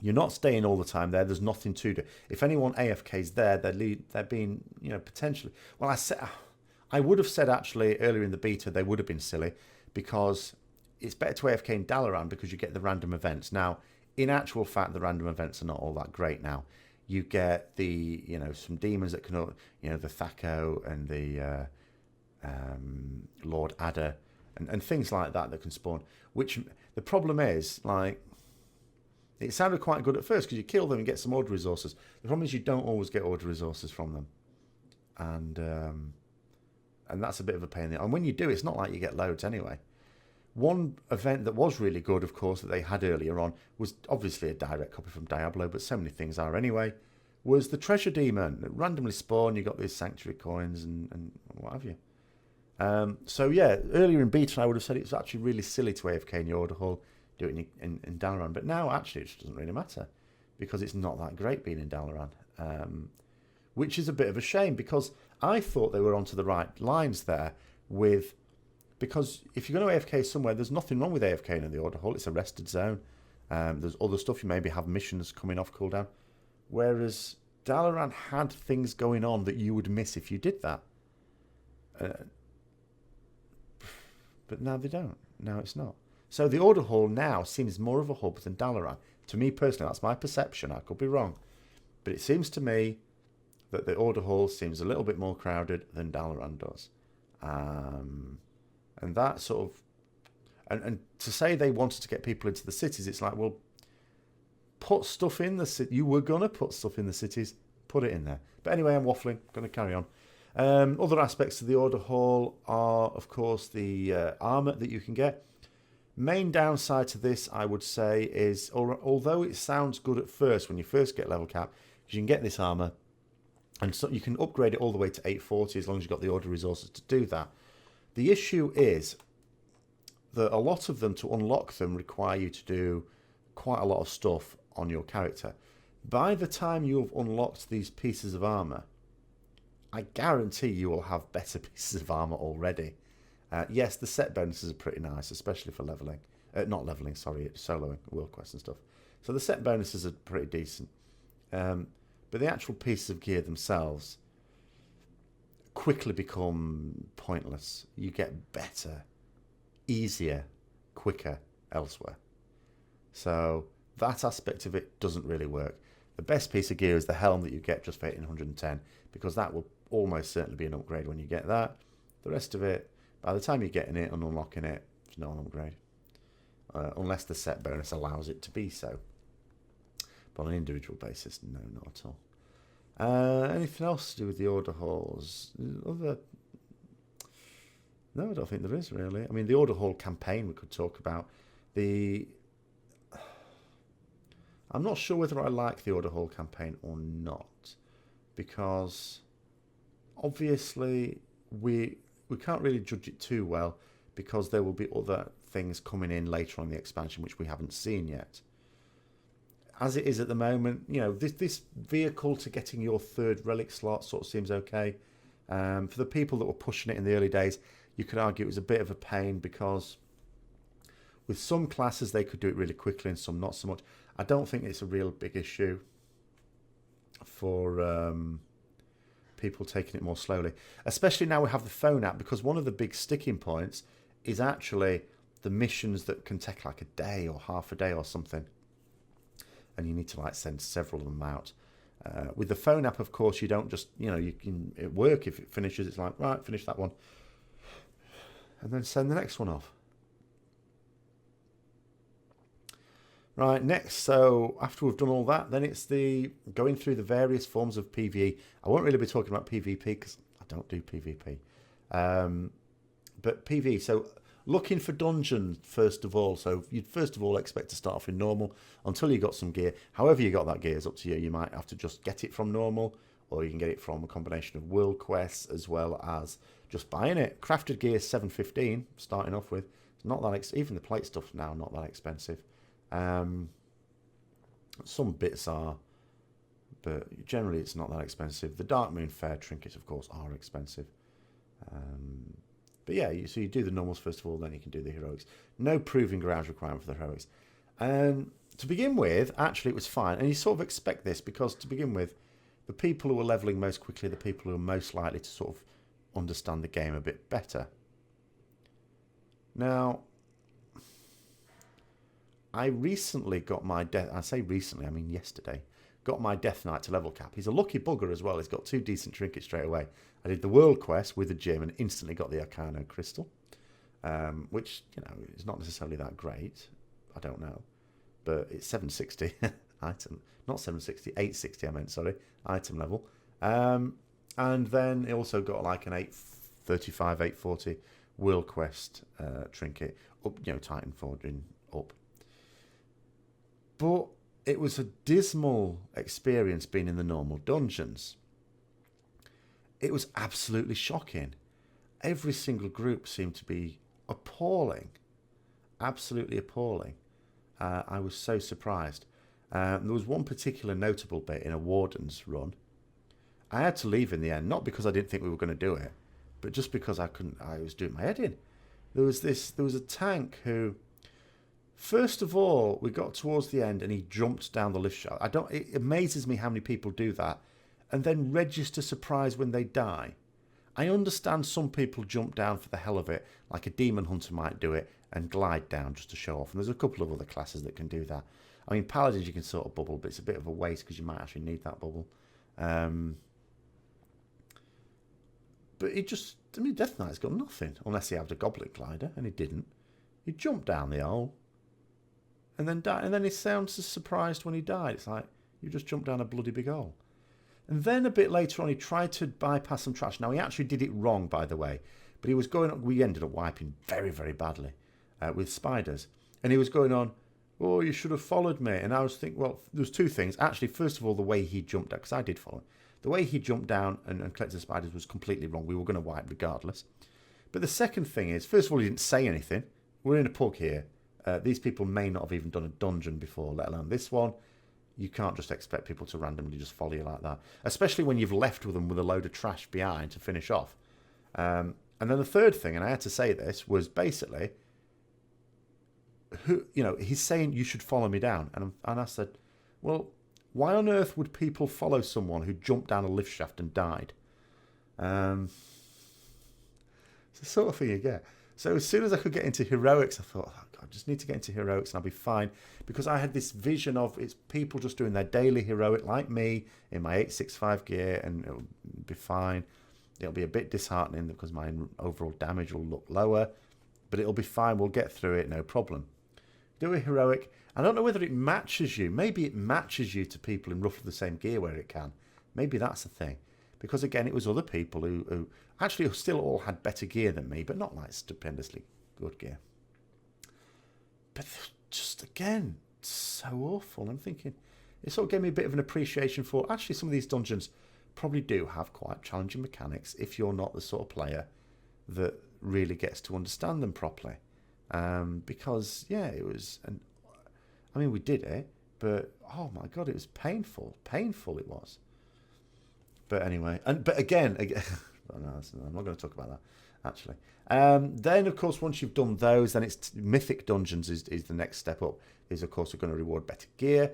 You're not staying all the time there. There's nothing to do. If anyone AFK's there, they're being, you know, potentially... Well, I would have said actually earlier in the beta they would have been silly, because it's better to AFK in Dalaran because you get the random events. Now, in actual fact, the random events are not all that great now. You get the, you know, some demons that can, you know, the Thaco and the Lord Adder and things like that can spawn. Which the problem is, like, it sounded quite good at first because you kill them and get some order resources. The problem is you don't always get order resources from them, and that's a bit of a pain in the... And when you do, it's not like you get loads anyway. One event that was really good, of course, that they had earlier on was obviously a direct copy from Diablo, but so many things are anyway, was the Treasure Demon. It randomly spawned, you got these Sanctuary coins and what have you. So yeah, earlier in beta I would have said it was actually really silly to AFK in your Order Hall, do it in Dalaran, but now actually it just doesn't really matter because it's not that great being in Dalaran, which is a bit of a shame because I thought they were onto the right lines there with... Because if you're going to AFK somewhere, there's nothing wrong with AFK in the Order Hall. It's a rested zone. There's other stuff. You maybe have missions coming off cooldown. Whereas Dalaran had things going on that you would miss if you did that. But now they don't. Now it's not. So the Order Hall now seems more of a hub than Dalaran. To me personally, that's my perception. I could be wrong. But it seems to me that the Order Hall seems a little bit more crowded than Dalaran does. And that sort of... And to say they wanted to get people into the cities, it's like, well, put stuff in the city. You were going to put stuff in the cities. Put it in there. But anyway, I'm waffling. I'm going to carry on. Other aspects of the Order Hall are, of course, the armour that you can get. Main downside to this, I would say, is although it sounds good at first when you first get level cap, you can get this armour, and so you can upgrade it all the way to 840 as long as you've got the Order resources to do that. The issue is that a lot of them, to unlock them, require you to do quite a lot of stuff on your character. By the time you have unlocked these pieces of armour, I guarantee you will have better pieces of armour already. Yes, the set bonuses are pretty nice, especially for leveling. Not leveling, sorry, soloing, world quests and stuff. So the set bonuses are pretty decent. But the actual pieces of gear themselves quickly become pointless. You get better, easier, quicker elsewhere. So that aspect of it doesn't really work. The best piece of gear is the helm that you get just for 110, because that will almost certainly be an upgrade when you get that. The rest of it, by the time you're getting it and unlocking it, it's not an upgrade. Unless the set bonus allows it to be so. But on an individual basis, no, not at all. Anything else to do with the Order Halls? No, I don't think there is, really. I mean, the Order Hall campaign we could talk about. I'm not sure whether I like the Order Hall campaign or not, because obviously we can't really judge it too well, because there will be other things coming in later on in the expansion which we haven't seen yet. As it is at the moment, you know, this vehicle to getting your third relic slot sort of seems okay. For the people that were pushing it in the early days, you could argue it was a bit of a pain, because with some classes they could do it really quickly and some not so much. I don't think it's a real big issue for people taking it more slowly, especially now we have the phone app, because one of the big sticking points is actually the missions that can take like a day or half a day or something, and you need to like send several of them out. With the phone app, of course, you don't just, you know, you can it work if it finishes. It's like, right, finish that one, and then send the next one off. Right, next, so after we've done all that, then it's the going through the various forms of PvE. I won't really be talking about PvP because I don't do PvP. But PvE, so looking for dungeons first of all. So you'd first of all expect to start off in normal until you got some gear. However you got that gear is up to you. You might have to just get it from normal, or you can get it from a combination of world quests as well as just buying it. Crafted gear 715 starting off with. It's not that even the plate stuff now not that expensive. Some bits are, but generally it's not that expensive. The Dark Moon Fair trinkets, of course, are expensive. But yeah, so you do the normals first of all, then you can do the heroics. No proving grounds requirement for the heroics. To begin with, actually it was fine. And you sort of expect this, because to begin with, the people who are levelling most quickly are the people who are most likely to sort of understand the game a bit better. Now, I recently got my I say recently, I mean yesterday, got my Death Knight to level cap. He's a lucky bugger as well. He's got 2 decent trinkets straight away. I did the world quest with the gym and instantly got the Arcano Crystal, which, you know, is not necessarily that great. I don't know. But it's 760 item, not 760, 860 I meant, sorry, item level. And then it also got like an 835, 840 world quest trinket, up, you know, Titan Forging up. But it was a dismal experience being in the normal dungeons. It was absolutely shocking. Every single group seemed to be appalling. Absolutely appalling. I was so surprised. There was one particular notable bit in a Warden's run. I had to leave in the end, not because I didn't think we were going to do it, but just because I was doing my head in. There was a tank who... First of all, we got towards the end and he jumped down the lift shaft. It amazes me how many people do that and then register surprise when they die. I understand some people jump down for the hell of it, like a demon hunter might do it, and glide down just to show off. And there's a couple of other classes that can do that. I mean, paladins you can sort of bubble, but it's a bit of a waste because you might actually need that bubble. But he just, I mean, Death Knight's got nothing, unless he had a Goblet Glider, and he didn't. He jumped down the hole, and then died, and then he sounds surprised when he died. It's like, you just jumped down a bloody big hole. And then a bit later on, he tried to bypass some trash. Now, he actually did it wrong, by the way. But he was going on, we ended up wiping very, very badly with spiders. And he was going on, oh, you should have followed me. And I was thinking, well, there's two things. Actually, first of all, the way he jumped down, because I did follow him. The way he jumped down and collected the spiders was completely wrong. We were going to wipe regardless. But the second thing is, first of all, he didn't say anything. We're in a pug here. These people may not have even done a dungeon before, let alone this one. You can't just expect people to randomly just follow you like that, especially when you've left with them with a load of trash behind to finish off. And then the third thing, and I had to say this, was basically, he's saying you should follow me down. And I said, well, why on earth would people follow someone who jumped down a lift shaft and died? It's the sort of thing you get. So as soon as I could get into heroics, I thought, oh God, I just need to get into heroics and I'll be fine. Because I had this vision of it's people just doing their daily heroic like me in my 865 gear and it'll be fine. It'll be a bit disheartening because my overall damage will look lower. But it'll be fine. We'll get through it, no problem. Do a heroic. I don't know whether it matches you. Maybe it matches you to people in roughly the same gear where it can. Maybe that's the thing. Because again, it was other people who actually still all had better gear than me, but not like stupendously good gear. But just again, so awful. I'm thinking, it sort of gave me a bit of an appreciation for actually some of these dungeons probably do have quite challenging mechanics if you're not the sort of player that really gets to understand them properly. Because yeah, it was, and I mean we did it, but oh my God, it was painful. Painful it was. But anyway, but again, oh no, I'm not going to talk about that, actually. Then, of course, once you've done those, then it's Mythic Dungeons is the next step up. Is, of course, we're going to reward better gear.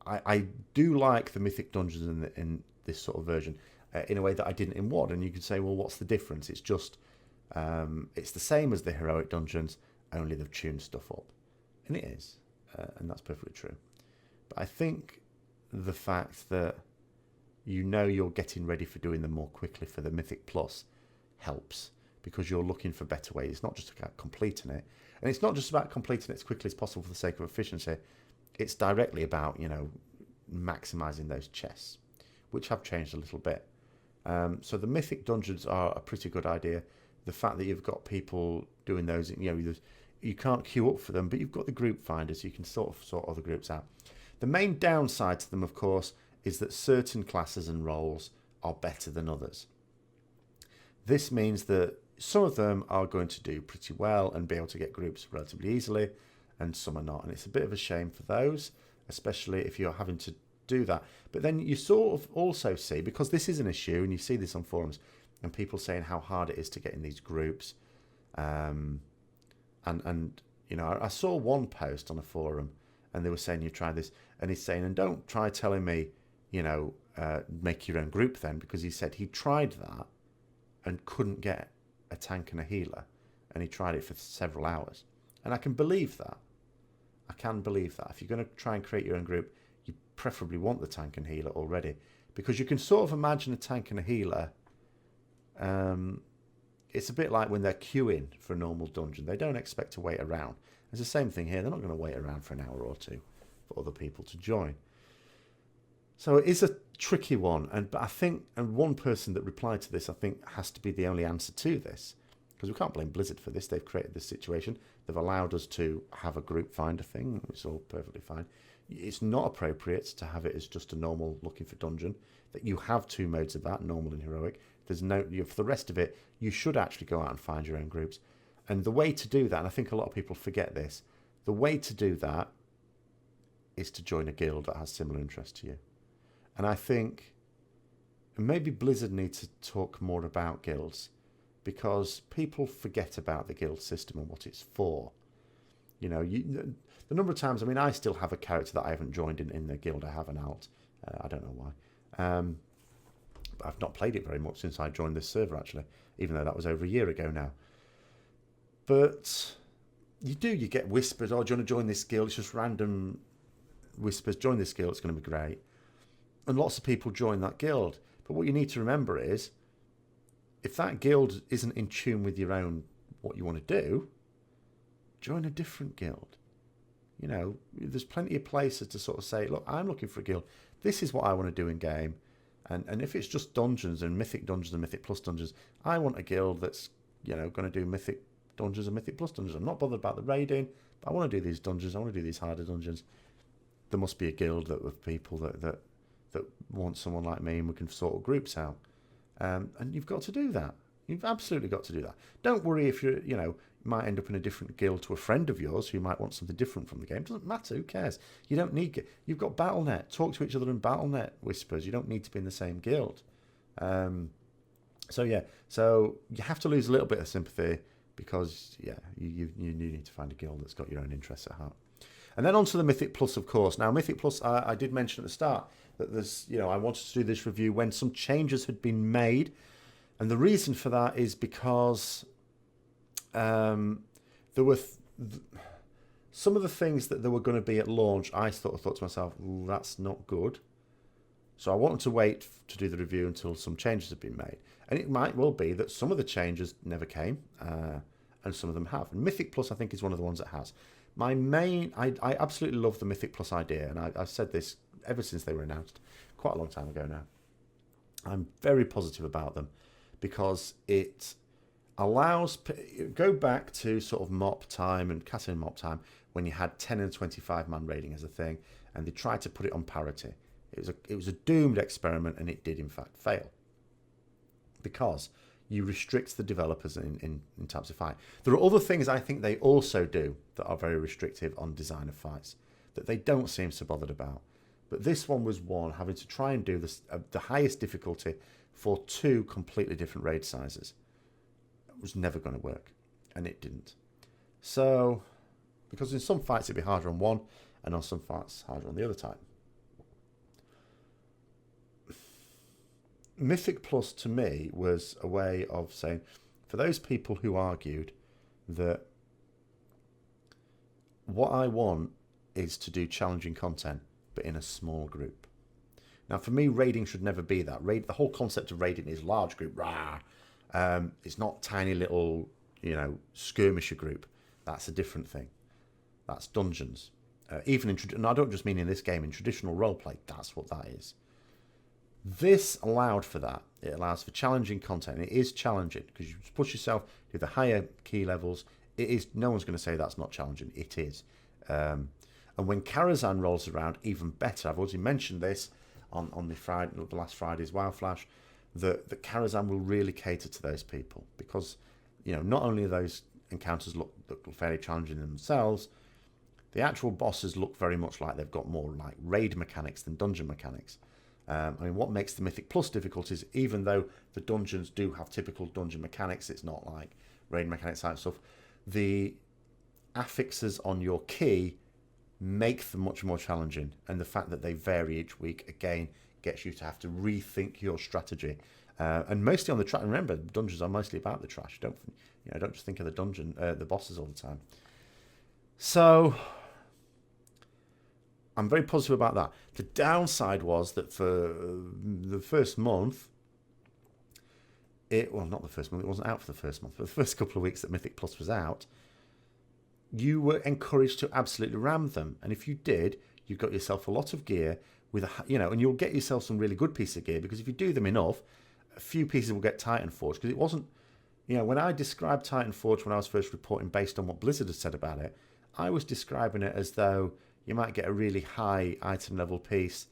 I do like the Mythic Dungeons in this sort of version in a way that I didn't in WoD. And you could say, well, what's the difference? It's just, it's the same as the Heroic Dungeons, only they've tuned stuff up. And it is, and that's perfectly true. But I think the fact that you know you're getting ready for doing them more quickly for the Mythic Plus helps because you're looking for better ways. It's not just about completing it. And it's not just about completing it as quickly as possible for the sake of efficiency. It's directly about, maximising those chests, which have changed a little bit. So the Mythic Dungeons are a pretty good idea. The fact that you've got people doing those, you can't queue up for them, but you've got the group finders. You can sort other groups out. The main downside to them, of course, is that certain classes and roles are better than others. This means that some of them are going to do pretty well and be able to get groups relatively easily, and some are not. And it's a bit of a shame for those, especially if you're having to do that. But then you sort of also see, because this is an issue, and you see this on forums, and people saying how hard it is to get in these groups. I saw one post on a forum, and they were saying you try this, and he's saying, and don't try telling me, make your own group then, because he said he tried that and couldn't get a tank and a healer, and he tried it for several hours. And I can believe that. I can believe that. If you're going to try and create your own group, you preferably want the tank and healer already, because you can sort of imagine a tank and a healer. It's a bit like when they're queuing for a normal dungeon. They don't expect to wait around. It's the same thing here. They're not going to wait around for an hour or two for other people to join. So it is a tricky one. But I think, and one person that replied to this, I think, has to be the only answer to this. Because we can't blame Blizzard for this. They've created this situation. They've allowed us to have a group finder thing. It's all perfectly fine. It's not appropriate to have it as just a normal looking for dungeon. That you have two modes of that, normal and heroic. There's no, for the rest of it, you should actually go out and find your own groups. And the way to do that, and I think a lot of people forget this, the way to do that is to join a guild that has similar interest to you. And I think maybe Blizzard needs to talk more about guilds, because people forget about the guild system and what it's for. The number of times, I still have a character that I haven't joined in the guild I have an alt. I don't know why. But I've not played it very much since I joined this server, actually, even though that was over a year ago now. But you get whispers, oh, do you want to join this guild? It's just random whispers, join this guild, it's going to be great. and lots of people join that guild. But what you need to remember is, if that guild isn't in tune with your own, what you want to do, join a different guild. You know, there's plenty of places to sort of say, look, I'm looking for a guild. This is what I want to do in game. And if it's just dungeons and mythic plus dungeons, I want a guild that's, you know, going to do mythic dungeons and mythic plus dungeons. I'm not bothered about the raiding, but I want to do these dungeons. I want to do these harder dungeons. There must be a guild of people that want someone like me, and we can sort of groups out. And you've got to do that. You've absolutely got to do that. Don't worry if you're, you know, you might end up in a different guild to a friend of yours who might want something different from the game. It doesn't matter. Who cares? You don't need... You've got Battle.net. Talk to each other in Battle.net whispers. You don't need to be in the same guild. So, yeah. So, you have to lose a little bit of sympathy because, yeah, you need to find a guild that's got your own interests at heart. And then on to the Mythic Plus, of course. Now, Mythic Plus, I did mention at the start that there's, you know, I wanted to do this review when some changes had been made. And the reason for that is because there were some of the things that there were going to be at launch. I thought to myself, that's not good. So I wanted to wait to do the review until some changes had been made. And it might well be that some of the changes never came, and some of them have. And Mythic Plus, I think, is one of the ones that has. I absolutely love the Mythic Plus idea, and I've said this ever since they were announced, quite a long time ago now. I'm very positive about them, because it allows... Go back to sort of MOP time and Catalan MOP time, when you had 10 and 25 man raiding as a thing, and they tried to put it on parity. It was a doomed experiment, and it did in fact fail, because you restrict the developers in types of fight. There are other things I think they also do that are very restrictive on design of fights that they don't seem so bothered about. But this one was one having to try and do this, the highest difficulty for two completely different raid sizes. It was never going to work, and it didn't. So, because in some fights it'd be harder on one, and on some fights harder on the other type. Mythic Plus to me was a way of saying, for those people who argued that what I want is to do challenging content, but in a small group. Now, for me, raiding should never be that. The whole concept of raiding is large group. Rah. It's not tiny little, you know, skirmisher group. That's a different thing. That's dungeons. And I don't just mean in this game, in traditional roleplay, that's what that is. This allowed for that. It allows for challenging content. It is challenging because you push yourself to the higher key levels. It is. No one's going to say that's not challenging. It is. And when Karazhan rolls around, even better. I've already mentioned this on the last Friday's WoW Flash, that Karazhan will really cater to those people, because, you know, not only are those encounters look fairly challenging themselves, the actual bosses look very much like they've got more like raid mechanics than dungeon mechanics. I mean, what makes the Mythic Plus difficulties, even though the dungeons do have typical dungeon mechanics, it's not like raid mechanics type stuff, the affixes on your key make them much more challenging, and the fact that they vary each week, again, gets you to have to rethink your strategy. And mostly on the trash. Remember, dungeons are mostly about the trash. Don't just think of the bosses all the time. So I'm very positive about that. The downside was that for the first month, not the first month, it wasn't out for the first month, but the first couple of weeks that Mythic Plus was out, you were encouraged to absolutely ram them. And if you did, you got yourself a lot of gear and you'll get yourself some really good pieces of gear, because if you do them enough, a few pieces will get Titan Forged. Because it wasn't, when I described Titan Forged when I was first reporting based on what Blizzard had said about it, I was describing it as though you might get a really high item level piece.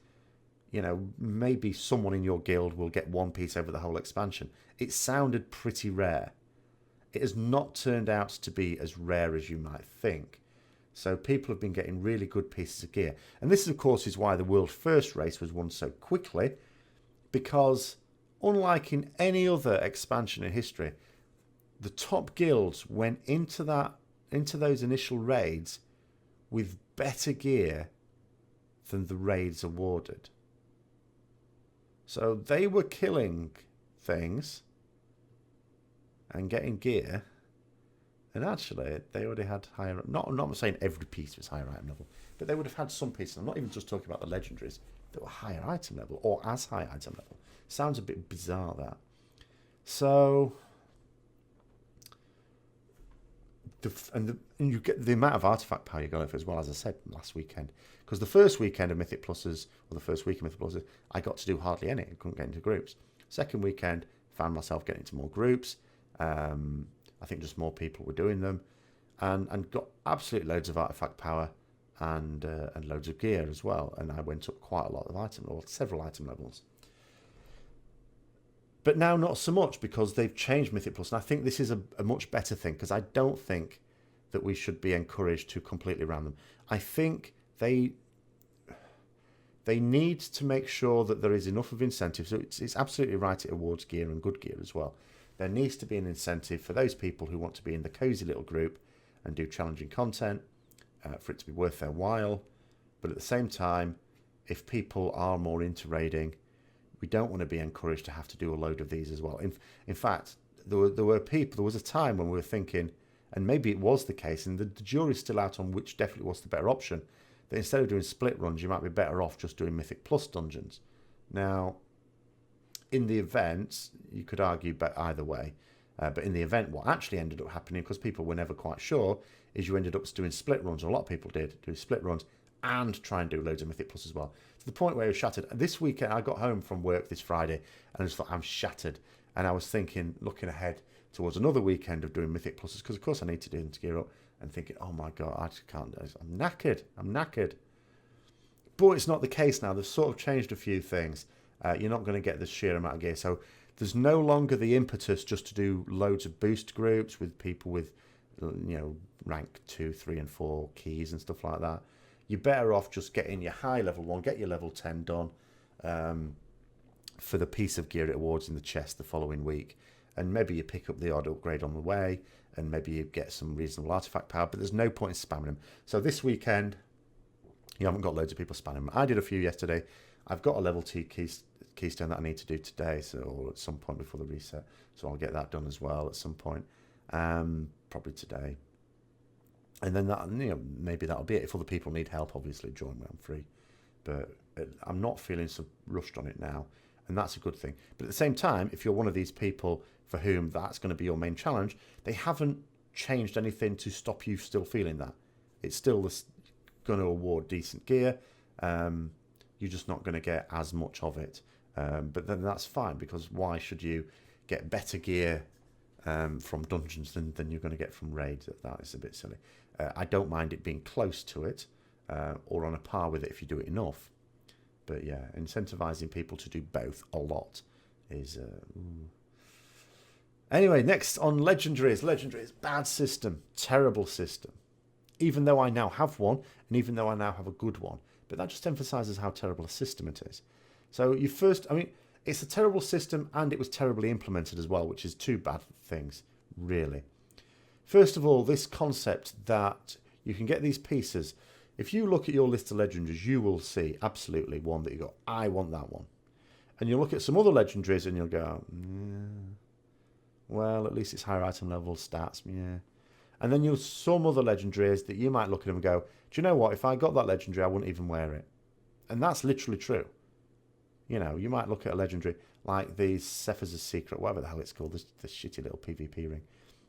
Maybe someone in your guild will get one piece over the whole expansion. It sounded pretty rare. It has not turned out to be as rare as you might think. So people have been getting really good pieces of gear. And this, of course, is why the world first race was won so quickly, because unlike in any other expansion in history, the top guilds went into those initial raids with better gear than the raids awarded. So they were killing things and getting gear, and actually they already had I'm not saying every piece was higher item level, but they would have had some pieces. I'm not even just talking about the legendaries. that were higher item level or as high item level. Sounds a bit bizarre, that. So, and you get the amount of artifact power you're going for as well, as I said last weekend. Because the first weekend of Mythic Pluses, or the first week of Mythic Pluses, I got to do hardly any. I couldn't get into groups. Second weekend, found myself getting into more groups. I think just more people were doing them, and got absolute loads of artifact power and loads of gear as well. And I went up quite a lot of item, or several item levels. But now not so much, because they've changed Mythic Plus, and I think this is a much better thing, because I don't think that we should be encouraged to completely ram them. I think they need to make sure that there is enough of incentive. So it's absolutely right, it awards gear and good gear as well. There needs to be an incentive for those people who want to be in the cozy little group and do challenging content, for it to be worth their while. But at the same time, if people are more into raiding, we don't want to be encouraged to have to do a load of these as well. In fact, there was a time when we were thinking, and maybe it was the case, and the jury's still out on which definitely was the better option, that instead of doing split runs, you might be better off just doing Mythic Plus dungeons. Now, in the event, you could argue either way, but in the event, what actually ended up happening, because people were never quite sure, is you ended up doing split runs, or a lot of people did, do split runs, and try and do loads of Mythic Plus as well. To the point where it was shattered. This weekend, I got home from work this Friday, and I just thought, I'm shattered. And I was thinking, looking ahead towards another weekend of doing Mythic Pluses, because of course I need to do them to gear up, and thinking, oh my God, I just can't do this. I'm knackered. But it's not the case now. They've sort of changed a few things. You're not going to get the sheer amount of gear. So there's no longer the impetus just to do loads of boost groups with people with, rank 2, 3, and 4 keys and stuff like that. You're better off just getting your high level 1, get your level 10 done for the piece of gear it awards in the chest the following week. And maybe you pick up the odd upgrade on the way, and maybe you get some reasonable artifact power, but there's no point in spamming them. So this weekend, you haven't got loads of people spamming them. I did a few yesterday. I've got a level 2 keystone that I need to do today, or at some point before the reset. So I'll get that done as well at some point, probably today. And then that, maybe that'll be it. If other people need help, obviously join when I'm free. But I'm not feeling so rushed on it now, and that's a good thing. But at the same time, if you're one of these people for whom that's going to be your main challenge, they haven't changed anything to stop you still feeling that. It's still going to award decent gear. You're just not going to get as much of it. But then that's fine, because why should you get better gear from dungeons than you're going to get from raids? That is a bit silly. I don't mind it being close to it, or on a par with it if you do it enough. But yeah, incentivizing people to do both a lot is... Anyway, next on Legendaries. Legendaries, bad system, terrible system. Even though I now have one, and even though I now have a good one. But that just emphasizes how terrible a system it is. So it's a terrible system, and it was terribly implemented as well, which is two bad things, really. First of all, this concept that you can get these pieces. If you look at your list of legendaries, you will see absolutely one that you go, I want that one. And you look at some other legendaries and you'll go, well, at least it's higher item level, stats, yeah. And then you'll some other legendaries that you might look at them and go, do you know what? If I got that legendary, I wouldn't even wear it. And that's literally true. You might look at a legendary like the Cephas's Secret, whatever the hell it's called, this shitty little PvP ring.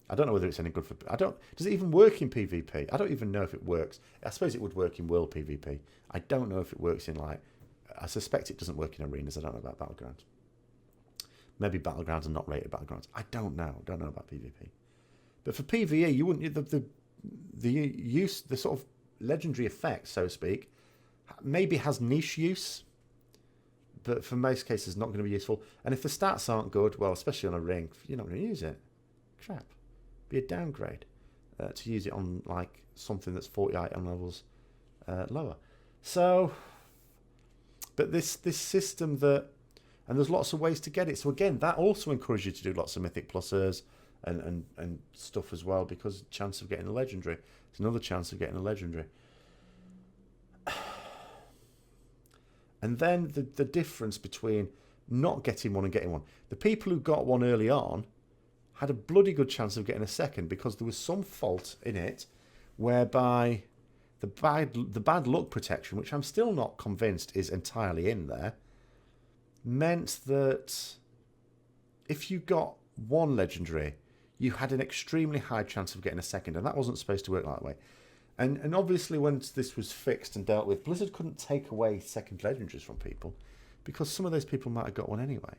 I don't know whether it's any good for... Does it even work in PvP? I don't even know if it works. I suppose it would work in World PvP. I don't know if it works in, I suspect it doesn't work in arenas. I don't know about Battlegrounds. Maybe Battlegrounds are not rated Battlegrounds. I don't know. I don't know about PvP. But for PvE, you wouldn't... The sort of legendary effect, so to speak, maybe has niche use, but for most cases not going to be useful. And if the stats aren't good, well, especially on a ring, you're not going to use it. Crap. Be a downgrade to use it on something that's 40 item levels lower. So, but this system that, and there's lots of ways to get it. So again, that also encourages you to do lots of Mythic Pluses and stuff as well, because chance of getting a legendary. It's another chance of getting a legendary. And then the difference between not getting one and getting one. The people who got one early on had a bloody good chance of getting a second, because there was some fault in it whereby the bad luck protection, which I'm still not convinced is entirely in there, meant that if you got one legendary, you had an extremely high chance of getting a second, and that wasn't supposed to work that way. And obviously, once this was fixed and dealt with, Blizzard couldn't take away second legendaries from people because some of those people might have got one anyway.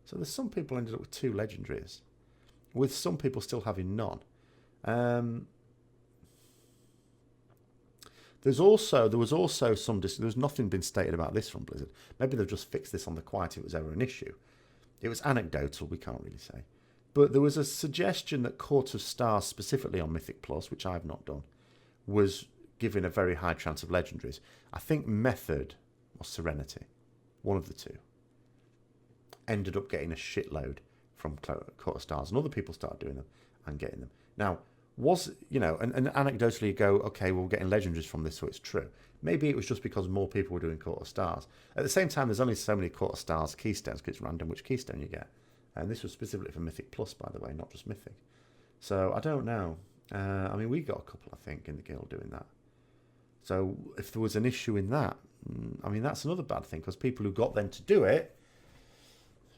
So there's some people ended up with 2 legendaries, with some people still having none. There was also some. There's nothing been stated about this from Blizzard. Maybe they've just fixed this on the quiet if it was ever an issue. It was anecdotal. We can't really say. But there was a suggestion that Court of Stars, specifically on Mythic Plus, which I've not done, was given a very high chance of legendaries. I think Method or Serenity, one of the two, ended up getting a shitload from Court of Stars, and other people started doing them and getting them. Now, and anecdotally you go, okay, well, we're getting legendaries from this, so it's true. Maybe it was just because more people were doing Court of Stars. At the same time, there's only so many Court of Stars keystones, because it's random which keystone you get. And this was specifically for Mythic Plus, by the way, not just Mythic. So I don't know. I mean, we got a couple, I think, in the guild doing that. So if there was an issue in that, I mean, that's another bad thing, because people who got them to do it,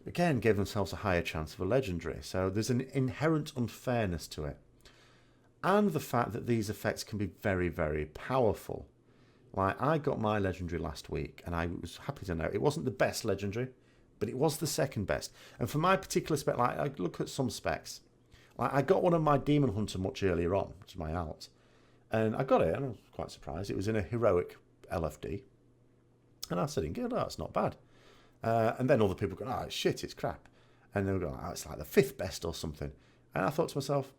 again, gave themselves a higher chance of a legendary. So there's an inherent unfairness to it. And the fact that these effects can be very, very powerful. Like, I got my legendary last week, and I was happy to know it wasn't the best legendary, but it was the second best. And for my particular spec, like, I look at some specs. Like, I got one of my Demon Hunter much earlier on, which is my alt. And I got it, and I was quite surprised. It was in a heroic LFD. And I said in guild, oh, it's not bad. And then other people go, oh, it's shit, it's crap. And they were going, oh, it's like the 5th best or something. And I thought to myself,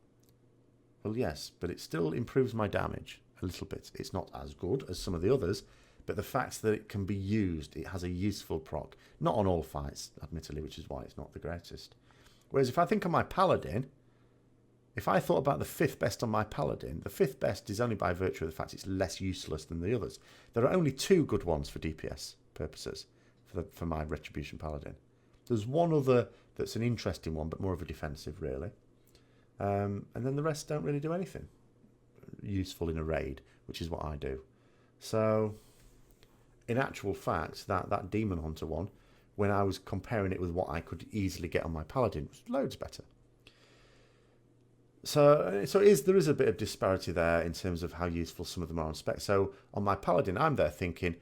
well, yes, but it still improves my damage a little bit. It's not as good as some of the others, but the fact that it can be used, it has a useful proc. Not on all fights, admittedly, which is why it's not the greatest. Whereas if I think of my Paladin, if I thought about the 5th best on my Paladin, the 5th best is only by virtue of the fact it's less useless than the others. There are only 2 good ones for DPS purposes for my Retribution Paladin. There's one other that's an interesting one, but more of a defensive, really. And then the rest don't really do anything useful in a raid, which is what I do. So, in actual fact, that Demon Hunter one, when I was comparing it with what I could easily get on my Paladin, was loads better. So there is a bit of disparity there in terms of how useful some of them are on spec. So on my Paladin, I'm there thinking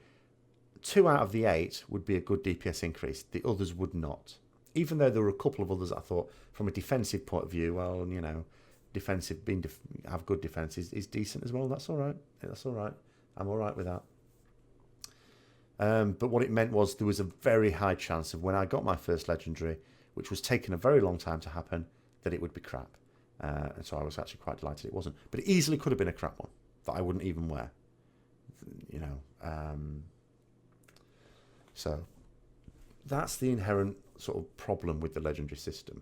2 out of the 8 would be a good DPS increase. The others would not. Even though there were a couple of others I thought, from a defensive point of view, well, you know, defensive, have good defense is decent as well. That's all right. That's all right. I'm all right with that. But what it meant was there was a very high chance of when I got my first legendary, which was taking a very long time to happen, that it would be crap. And so I was actually quite delighted it wasn't. But it easily could have been a crap one that I wouldn't even wear. You know. So that's the inherent sort of problem with the legendary system.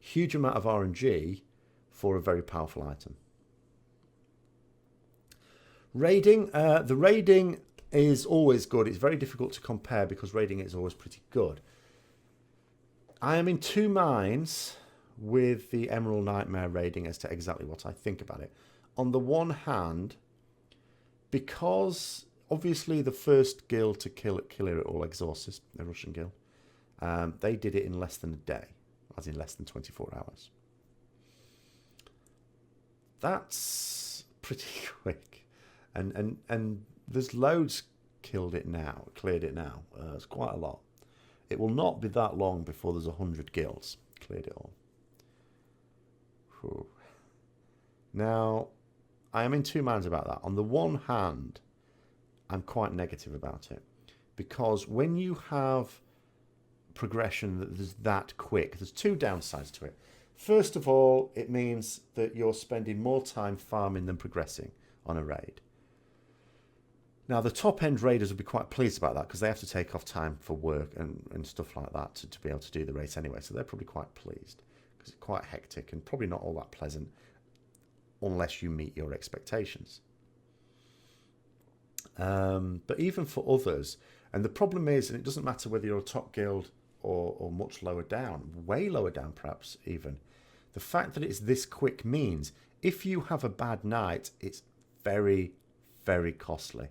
Huge amount of RNG for a very powerful item. Raiding. The raiding is always good. It's very difficult to compare because raiding is always pretty good. I am in 2 minds with the Emerald Nightmare raiding as to exactly what I think about it. On the one hand, because obviously the first guild to kill it all, Exorcist, the Russian guild, they did it in less than a day, as in less than 24 hours. That's pretty quick. And there's loads cleared it now. It's quite a lot. It will not be that long before there's 100 guilds cleared it all. Whew. Now, I am in 2 minds about that. On the one hand, I'm quite negative about it because when you have progression that is that quick, there's 2 downsides to it. First of all, it means that you're spending more time farming than progressing on a raid. Now, the top-end raiders will be quite pleased about that because they have to take off time for work and stuff like that to be able to do the race anyway, so they're probably quite pleased because it's quite hectic and probably not all that pleasant unless you meet your expectations. But even for others, and the problem is, and it doesn't matter whether you're a top guild or much lower down, way lower down perhaps even, the fact that it's this quick means if you have a bad night, it's very, very costly.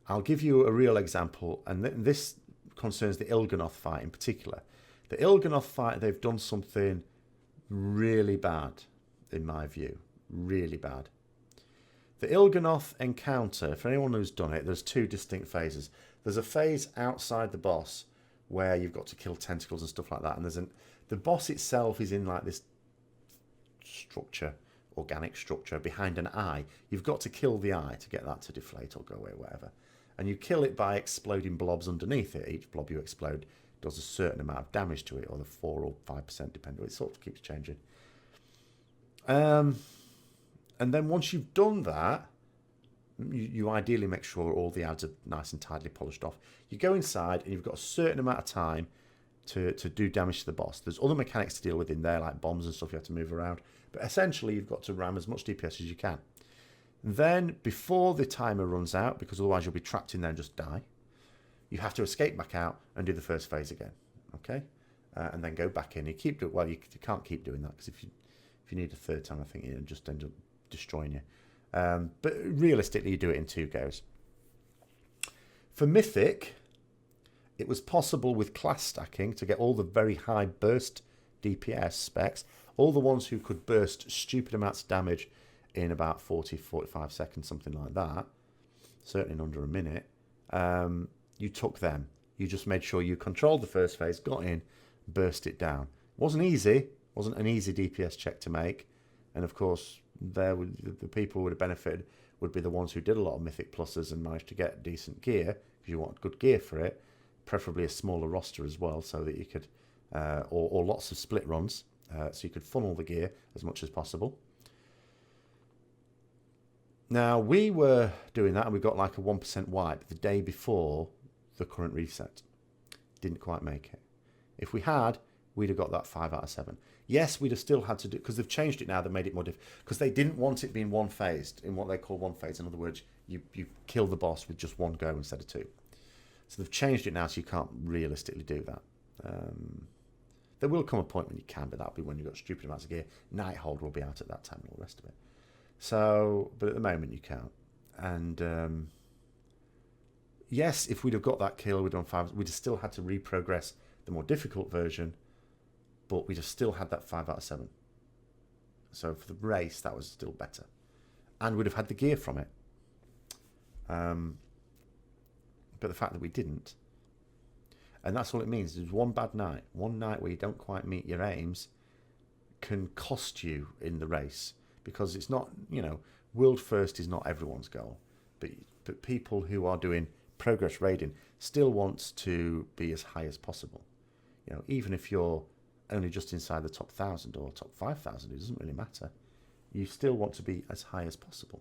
I'll give you a real example, and this concerns the Il'gynoth fight in particular. The Il'gynoth fight, they've done something really bad, in my view. Really bad. The Il'gynoth encounter, for anyone who's done it, there's two distinct phases. There's a phase outside the boss where you've got to kill tentacles and stuff like that, and the boss itself is in like this structure, organic structure, behind an eye. You've got to kill the eye to get that to deflate or go away, whatever. And you kill it by exploding blobs underneath it. Each blob you explode does a certain amount of damage to it, or the 4 or 5% depending. It sort of keeps changing. And then once you've done that, you ideally make sure all the ads are nice and tightly polished off. You go inside and you've got a certain amount of time to do damage to the boss. There's other mechanics to deal with in there, like bombs and stuff you have to move around. But essentially, you've got to ram as much DPS as you can. Then, before the timer runs out, because otherwise you'll be trapped in there and just die, you have to escape back out and do the first phase again. Okay? And then go back in. You keep doing, well, you can't keep doing that, because if you need a third time, I think it'll just end up destroying you. But realistically, you do it in 2 goes. For Mythic, it was possible with class stacking to get all the very high burst DPS specs, all the ones who could burst stupid amounts of damage in about 40, 45 seconds, something like that, certainly in under a minute. You took them. You just made sure you controlled the first phase, got in, burst it down. It wasn't easy. Wasn't an easy DPS check to make. And of course, the people who would have benefited would be the ones who did a lot of Mythic Pluses and managed to get decent gear, because you want good gear for it, preferably a smaller roster as well, so that you could, or lots of split runs, so you could funnel the gear as much as possible. Now, we were doing that, and we got like a 1% wipe the day before the current reset. Didn't quite make it. If we had, we'd have got that 5 out of 7. Yes, we'd have still had to do, because they've changed it now, they made it more difficult, because they didn't want it being one-phased, in what they call one phase. In other words, you kill the boss with just 1 go instead of 2. So they've changed it now, so you can't realistically do that. There will come a point when you can, but that'll be when you've got stupid amounts of gear. Nighthold will be out at that time and all the rest of it. So, but at the moment you can't. And yes, if we'd have got that kill, we'd done 5, we'd have still had to reprogress the more difficult version, but we'd have still had that 5 out of 7. So for the race, that was still better. And we'd have had the gear from it. But the fact that we didn't, and that's all it means, is one bad night. One night where you don't quite meet your aims can cost you in the race. Because it's not, world first is not everyone's goal. But people who are doing progress raiding still want to be as high as possible. Even if you're only just inside the top 1,000 or top 5,000, it doesn't really matter. You still want to be as high as possible.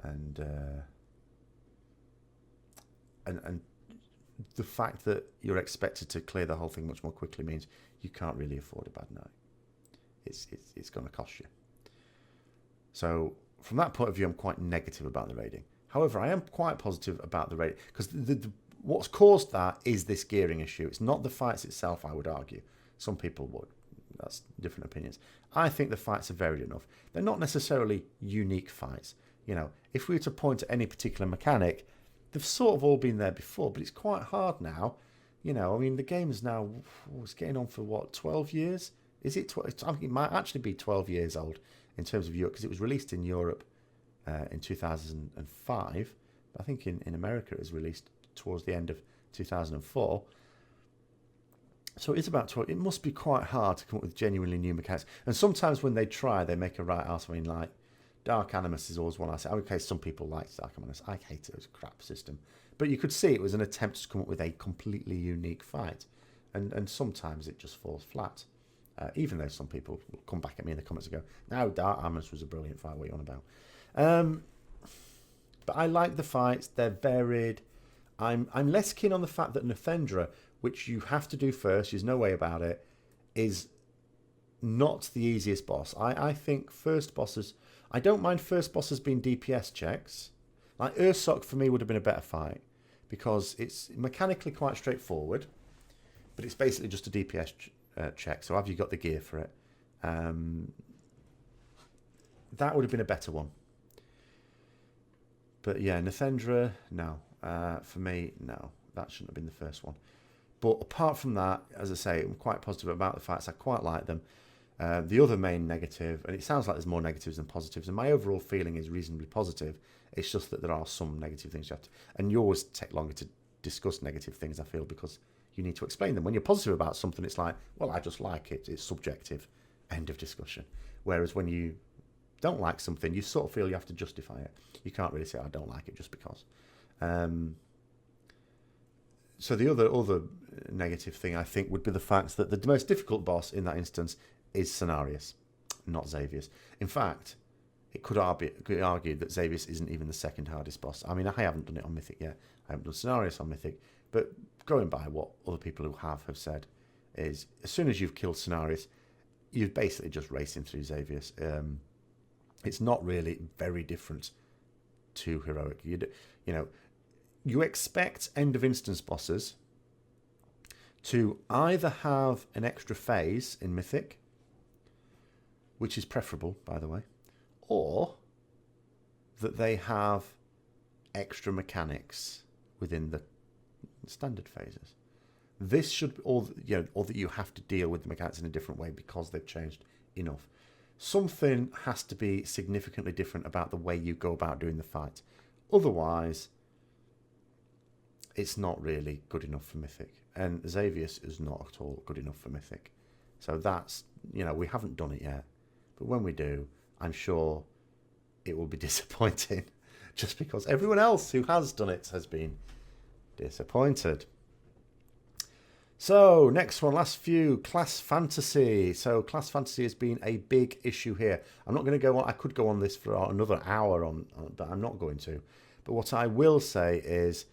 And the fact that you're expected to clear the whole thing much more quickly means you can't really afford a bad night. It's going to cost you. So from that point of view, I'm quite negative about the raiding. However, I am quite positive about the raiding, because what's caused that is this gearing issue. It's not the fights itself, I would argue. Some people would. That's different opinions. I think the fights are varied enough. They're not necessarily unique fights. If we were to point at any particular mechanic, they've sort of all been there before, but it's quite hard now. The game is now, it's getting on for what, 12 years? Is it 12? I think it might actually be 12 years old in terms of Europe, because it was released in Europe in 2005. I think in America it was released towards the end of 2004. So it's about 12. It must be quite hard to come up with genuinely new mechanics. And sometimes when they try, they make a right ass. Like Dark Animus is always one I say. Okay, some people like Dark Animus. I hate it. It was a crap system. But you could see it was an attempt to come up with a completely unique fight. And sometimes it just falls flat. Even though some people will come back at me in the comments and go, no, Dark Animus was a brilliant fight, what are you on about? But I like the fights, they're varied. I'm less keen on the fact that Nathendra, which you have to do first, there's no way about it, is not the easiest boss. I think first bosses, I don't mind first bosses being DPS checks. Like Ursok for me would have been a better fight, because it's mechanically quite straightforward, but it's basically just a DPS check. So have you got the gear for it? That would have been a better one. But yeah, Nathendra, no. For me, no. That shouldn't have been the first one. But apart from that, as I say, I'm quite positive about the facts. I quite like them. The other main negative, and it sounds like there's more negatives than positives, and my overall feeling is reasonably positive. It's just that there are some negative things you have to, and you always take longer to discuss negative things, I feel, because you need to explain them. When you're positive about something, it's like, well, I just like it. It's subjective. End of discussion. Whereas when you don't like something, you sort of feel you have to justify it. You can't really say, I don't like it just because. So the other negative thing, I think, would be the fact that the most difficult boss in that instance is Cenarius, not Xavius. In fact, it could be argued that Xavius isn't even the second hardest boss. I mean, I haven't done it on Mythic yet. I haven't done Cenarius on Mythic. But going by what other people who have said is, as soon as you've killed Cenarius, you've basically just racing through Xavius. It's not really very different to Heroic. You expect end of instance bosses to either have an extra phase in Mythic, which is preferable, by the way, or that they have extra mechanics within the standard phases. This should, or that you have to deal with the mechanics in a different way because they've changed enough. Something has to be significantly different about the way you go about doing the fight. Otherwise, it's not really good enough for Mythic. And Xavius is not at all good enough for Mythic. So that's, we haven't done it yet. But when we do, I'm sure it will be disappointing. Just because everyone else who has done it has been disappointed. So, next one, last few, class fantasy. So, class fantasy has been a big issue here. I'm not going to go on, I could go on this for another hour, but I'm not going to. But what I will say is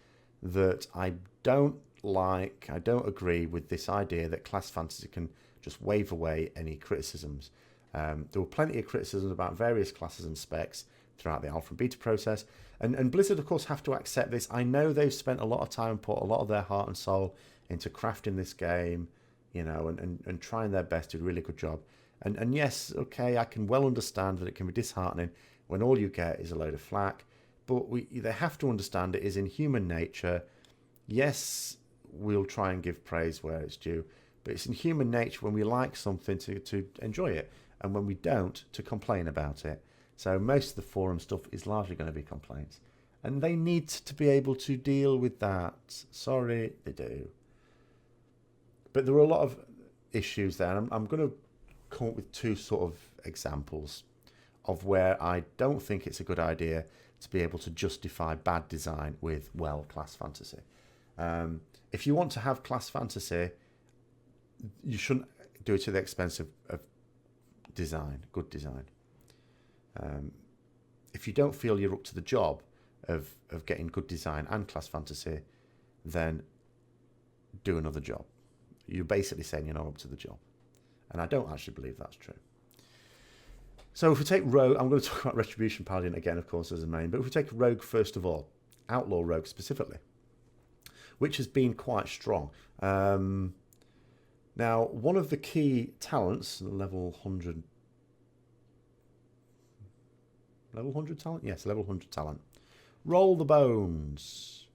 that I don't agree with this idea that class fantasy can just wave away any criticisms. There were plenty of criticisms about various classes and specs throughout the alpha and beta process. And Blizzard, of course, have to accept this. I know they've spent a lot of time and put a lot of their heart and soul into crafting this game, and trying their best to do a really good job. And yes, okay, I can well understand that it can be disheartening when all you get is a load of flack. But they have to understand it is in human nature. Yes, we'll try and give praise where it's due, but it's in human nature when we like something to enjoy it, and when we don't, to complain about it. So most of the forum stuff is largely going to be complaints, and they need to be able to deal with that. Sorry, they do. But there were a lot of issues there, and I'm going to come up with two sort of examples of where I don't think it's a good idea to be able to justify bad design with, class fantasy. If you want to have class fantasy, you shouldn't do it to the expense of design, good design. If you don't feel you're up to the job of getting good design and class fantasy, then do another job. You're basically saying you're not up to the job. And I don't actually believe that's true. So if we take Rogue, I'm going to talk about Retribution Paladin again, of course, as a main. But if we take Rogue first of all, Outlaw Rogue specifically, which has been quite strong. Now, one of the key talents, level 100 talent? Yes, level 100 talent. Roll the bones.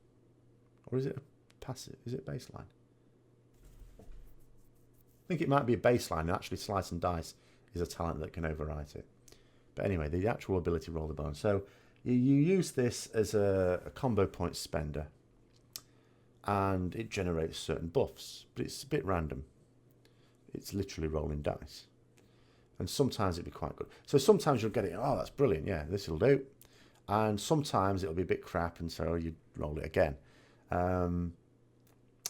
Or is it a passive? Is it baseline? I think it might be a baseline, and actually Slice and Dice is a talent that can overwrite it. But anyway, the actual ability Roll the Bones. So you use this as a combo point spender, and it generates certain buffs, but it's a bit random. It's literally rolling dice. And sometimes it'll be quite good. So sometimes you'll get it, oh, that's brilliant, yeah, this will do. And sometimes it'll be a bit crap, and so you roll it again.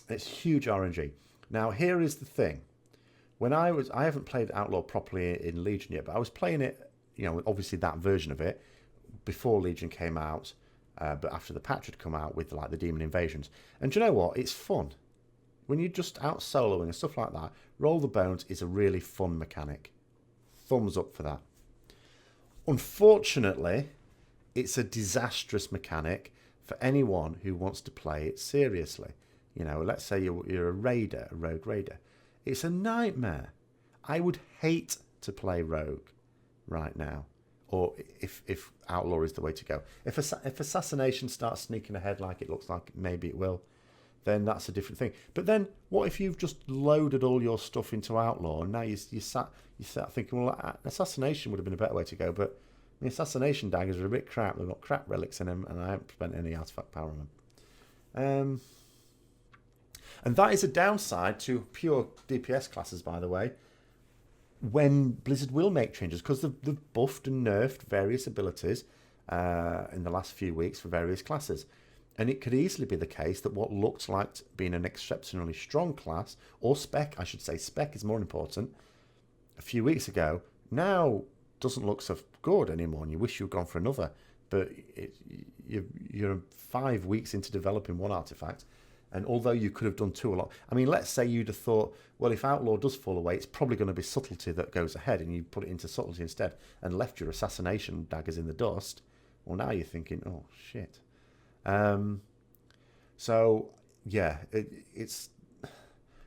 It's huge RNG. Now, here is the thing. When I haven't played Outlaw properly in Legion yet, but I was playing it, obviously that version of it before Legion came out, but after the patch had come out with like the Demon Invasions. And do you know what? It's fun. When you're just out soloing and stuff like that, Roll the Bones is a really fun mechanic. Thumbs up for that. Unfortunately, it's a disastrous mechanic for anyone who wants to play it seriously. Let's say you're a raider, a rogue raider. It's a nightmare. I would hate to play rogue right now. or if Outlaw is the way to go. If Assassination starts sneaking ahead like it looks like maybe it will, then that's a different thing. But then, what if you've just loaded all your stuff into Outlaw, and now you sat thinking, well, Assassination would have been a better way to go, but the Assassination daggers are a bit crap. They've got crap relics in them, and I haven't spent any artifact power on them. And that is a downside to pure DPS classes, by the way, when Blizzard will make changes, because they've buffed and nerfed various abilities in the last few weeks for various classes. And it could easily be the case that what looked like being an exceptionally strong class, or spec, I should say spec is more important, a few weeks ago, now doesn't look so good anymore, and you wish you'd gone for another. But you're 5 weeks into developing one artifact, and although you could have done two a lot, I mean, let's say you'd have thought, well, if Outlaw does fall away, it's probably going to be Subtlety that goes ahead, and you put it into Subtlety instead, and left your Assassination daggers in the dust. Well, now you're thinking, oh, shit. So, yeah, it's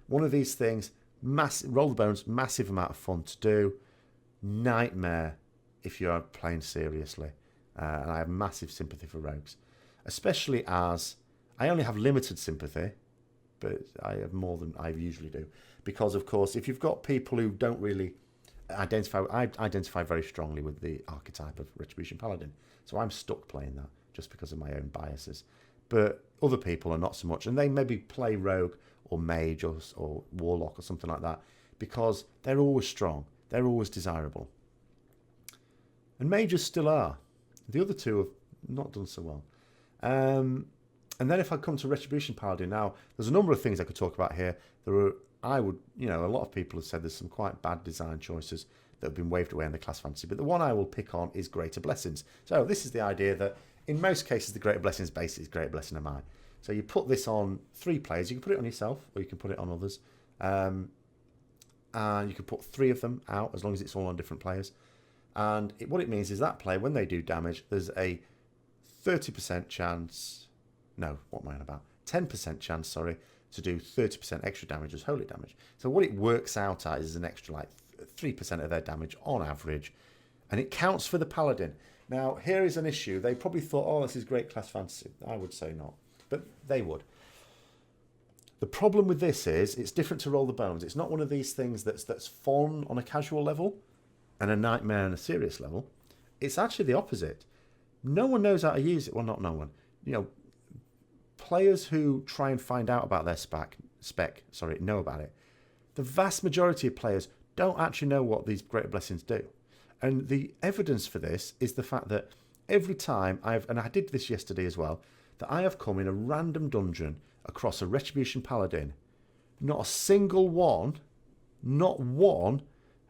one of these things, roll the bones, massive amount of fun to do, nightmare if you are playing seriously. And I have massive sympathy for rogues, especially as I only have limited sympathy, but I have more than I usually do. Because, of course, if you've got people who don't really identify, I identify very strongly with the archetype of Retribution Paladin. So I'm stuck playing that just because of my own biases. But other people are not so much. And they maybe play rogue or mage or warlock or something like that because they're always strong. They're always desirable. And mages still are. The other two have not done so well. And then if I come to Retribution Paladin now, there's a number of things I could talk about here. A lot of people have said there's some quite bad design choices that have been waved away in the class fantasy. But the one I will pick on is Greater Blessings. So this is the idea that in most cases the Greater Blessings base is Greater Blessing of Might. So you put this on 3 players. You can put it on yourself or you can put it on others. And you can put 3 of them out as long as it's all on different players. And what it means is that player, when they do damage, there's a 30% chance... No, what am I on about? 10% chance, to do 30% extra damage as holy damage. So what it works out at is an extra, 3% of their damage on average. And it counts for the Paladin. Now, here is an issue. They probably thought, oh, this is great class fantasy. I would say not. But they would. The problem with this is it's different to Roll the Bones. It's not one of these things that's fun on a casual level and a nightmare on a serious level. It's actually the opposite. No one knows how to use it. Well, not no one. Players who try and find out about their spec, know about it. The vast majority of players don't actually know what these Greater Blessings do. And the evidence for this is the fact that every time and I did this yesterday as well, that I have come in a random dungeon across a Retribution Paladin, not a single one, not one,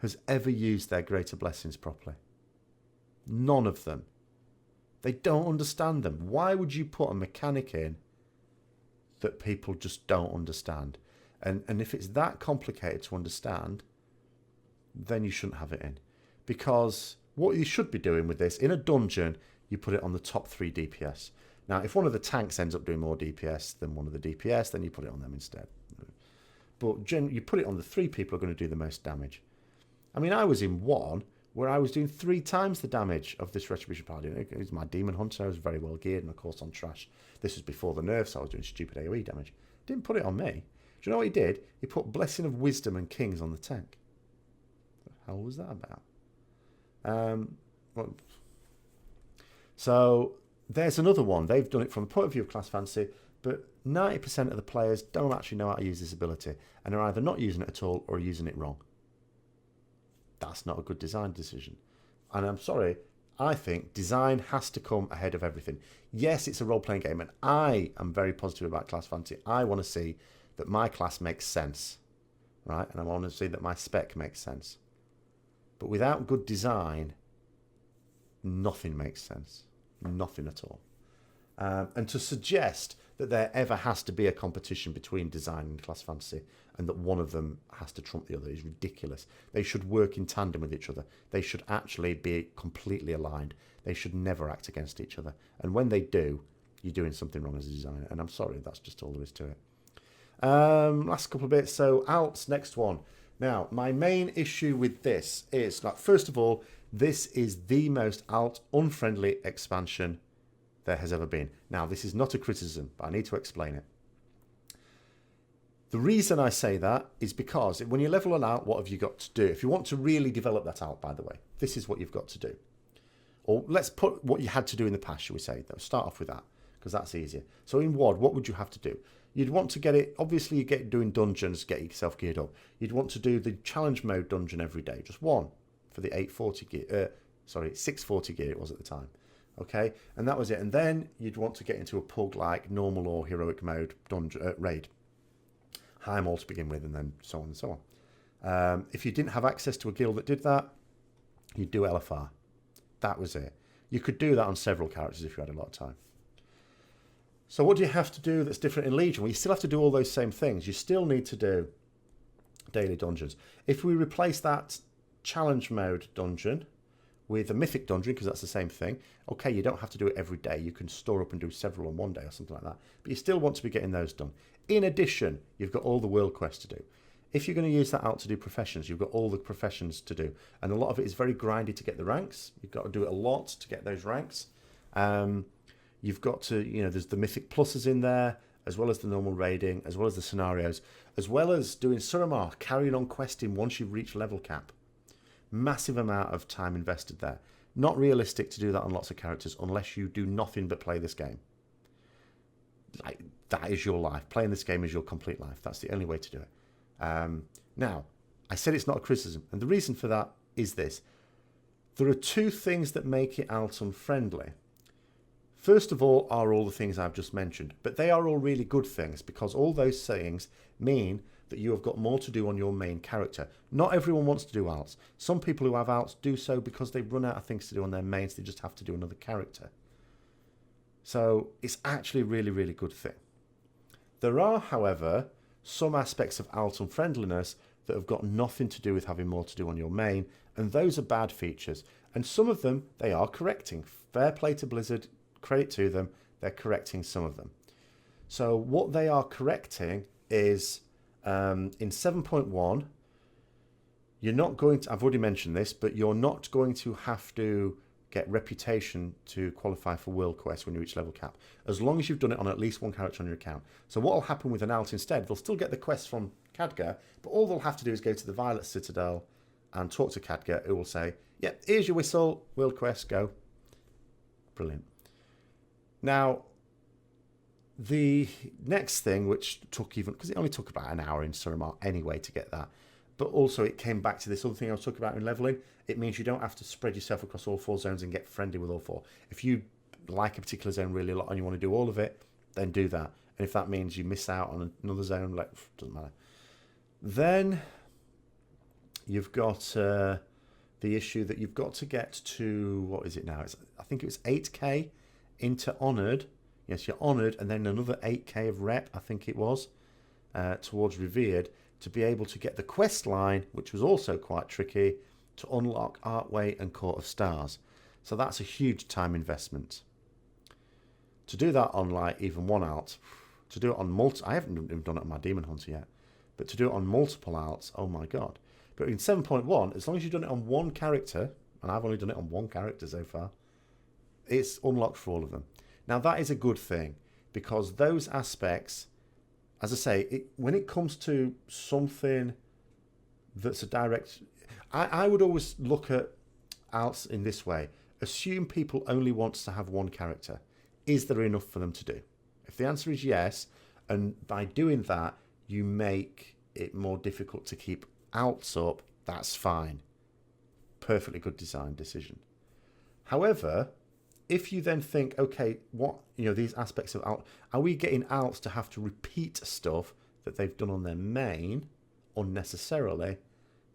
has ever used their Greater Blessings properly. None of them. They don't understand them. Why would you put a mechanic in that people just don't understand? And if it's that complicated to understand, then you shouldn't have it in. Because what you should be doing with this, in a dungeon, you put it on the top 3 DPS. Now, if one of the tanks ends up doing more DPS than one of the DPS, then you put it on them instead. But you put it on the 3 people who are going to do the most damage. I mean, I was in one where I was doing 3 times the damage of this Retribution Paladin. It was my Demon Hunter. I was very well geared and, of course, on trash. This was before the nerfs, so I was doing stupid AoE damage. Didn't put it on me. Do you know what he did? He put Blessing of Wisdom and Kings on the tank. What the hell was that about? So there's another one. They've done it from the point of view of class fantasy, but 90% of the players don't actually know how to use this ability, and are either not using it at all or using it wrong. That's not a good design decision. And I'm sorry, I think design has to come ahead of everything. Yes, it's a role-playing game, and I am very positive about class fantasy. I want to see that my class makes sense, right? And I want to see that my spec makes sense. But without good design, nothing makes sense. Nothing at all. And to suggest that there ever has to be a competition between design and class fantasy and that one of them has to trump the other is ridiculous. They should work in tandem with each other. They should actually be completely aligned. They should never act against each other. And when they do, you're doing something wrong as a designer. And I'm sorry, that's just all there is to it. Last couple of bits. So, Alts, next one. Now, my main issue with this is, first of all, This is the most alt unfriendly expansion there has ever been. Now, this is not a criticism, but I need to explain it. The reason I say that is because when you level an alt, what have you got to do? If you want to really develop that alt, by the way, this is what you've got to do. Or let's put what you had to do in the past, shall we say. Start off with that, because that's easier. So in WoD, what would you have to do? You'd want to get it, obviously you get doing dungeons, get yourself geared up. You'd want to do the challenge mode dungeon every day, just one for the 840 gear, 640 gear it was at the time. Okay, and that was it. And then you'd want to get into a pug like normal or heroic mode dungeon raid. High all to begin with, and then so on and so on. If you didn't have access to a guild that did that, you'd do LFR. That was it. You could do that on several characters if you had a lot of time. So what do you have to do that's different in Legion? Well, you still have to do all those same things. You still need to do daily dungeons. If we replace that challenge mode dungeon with a mythic dungeon, because that's the same thing, okay, you don't have to do it every day. You can store up and do several on one day or something like that. But you still want to be getting those done. In addition, you've got all the world quests to do. If you're going to use that out to do professions, you've got all the professions to do. And a lot of it is very grindy to get the ranks. You've got to do it a lot to get those ranks. You've got to, there's the mythic pluses in there, as well as the normal raiding, as well as the scenarios, as well as doing Suramar, carrying on questing once you've reached level cap. Massive amount of time invested there. Not realistic to do that on lots of characters unless you do nothing but play this game. Like, that is your life. Playing this game is your complete life. That's the only way to do it. Now, I said it's not a criticism, and the reason for that is this. There are two things that make it alt unfriendly. First of all are all the things I've just mentioned, but they are all really good things because all those things mean that you have got more to do on your main character. Not everyone wants to do alts. Some people who have alts do so because they've run out of things to do on their mains. They just have to do another character. So it's actually a really, really good thing. There are, however, some aspects of alt unfriendliness that have got nothing to do with having more to do on your main, and those are bad features. And some of them, they are correcting. Fair play to Blizzard, credit to them, they're correcting some of them. So what they are correcting is, in 7.1, you're not going to, I've already mentioned this, but you're not going to have to get reputation to qualify for world quest when you reach level cap, as long as you've done it on at least one character on your account. So what will happen with an alt instead, they'll still get the quests from Khadgar, but all they'll have to do is go to the Violet Citadel and talk to Khadgar, who will say, yep, here's your whistle, world quest, go. Brilliant. Now, the next thing, which took even, because it only took about an hour in Suramar anyway to get that, but also it came back to this other thing I was talking about in leveling. It means you don't have to spread yourself across all 4 zones and get friendly with all 4. If you like a particular zone really a lot and you want to do all of it, then do that. And if that means you miss out on another zone, like, doesn't matter. Then you've got the issue that you've got to get to, what is it now? I think it was 8k into Honoured. Yes, you're Honoured, and then another 8k of rep, I think it was, towards Revered, to be able to get the quest line, which was also quite tricky, to unlock Artway and Court of Stars. So that's a huge time investment. To do that on like even one alt, to do it on I haven't even done it on my Demon Hunter yet, but to do it on multiple alts, oh my god. But in 7.1, as long as you've done it on one character, and I've only done it on one character so far, it's unlocked for all of them. Now that is a good thing, because those aspects, as I say, when it comes to something that's a direct... I would always look at alts in this way. Assume people only want to have one character. Is there enough for them to do? If the answer is yes, and by doing that, you make it more difficult to keep alts up, that's fine. Perfectly good design decision. However, if you then think, okay, what, these aspects of alt, are we getting alts to have to repeat stuff that they've done on their main unnecessarily?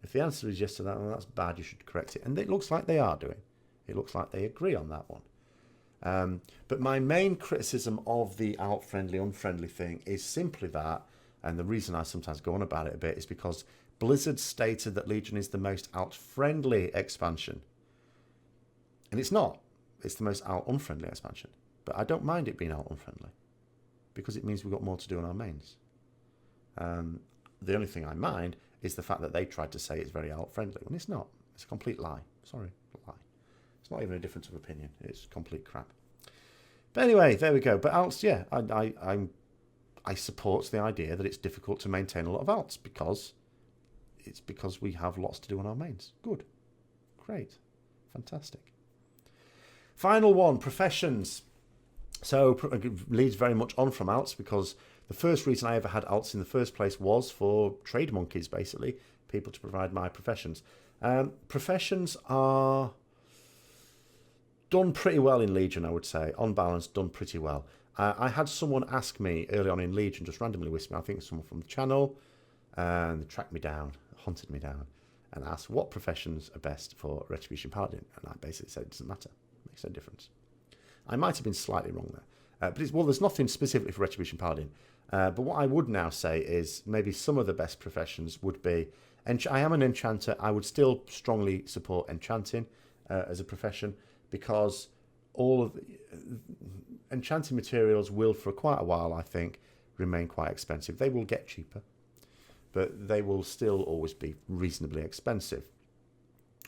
If the answer is yes to that, well, that's bad, you should correct it. And it looks like they are doing. It looks like they agree on that one. But my main criticism of the alt-friendly, unfriendly thing is simply that, and the reason I sometimes go on about it a bit is because Blizzard stated that Legion is the most alt-friendly expansion. And it's not. It's the most alt-unfriendly expansion. But I don't mind it being alt-unfriendly, because it means we've got more to do on our mains. The only thing I mind is the fact that they tried to say it's very alt-friendly, when it's not. It's a complete lie. Sorry, lie. It's not even a difference of opinion. It's complete crap. But anyway, there we go. But alts, yeah, I support the idea that it's difficult to maintain a lot of alts because we have lots to do on our mains. Good. Great. Fantastic. Final one, professions. So leads very much on from alts because the first reason I ever had alts in the first place was for trade monkeys, basically, people to provide my professions. Professions are done pretty well in Legion, I would say. On balance, done pretty well. I had someone ask me early on in Legion, just randomly whisper me, I think someone from the channel, and they tracked me down, hunted me down, and asked what professions are best for Retribution Paladin. And I basically said, it doesn't matter. It makes no difference. I might have been slightly wrong there. But there's nothing specifically for Retribution Paladin. But what I would now say is maybe some of the best professions would be... I am an enchanter. I would still strongly support enchanting as a profession because all of the enchanting materials will, for quite a while, I think, remain quite expensive. They will get cheaper, but they will still always be reasonably expensive,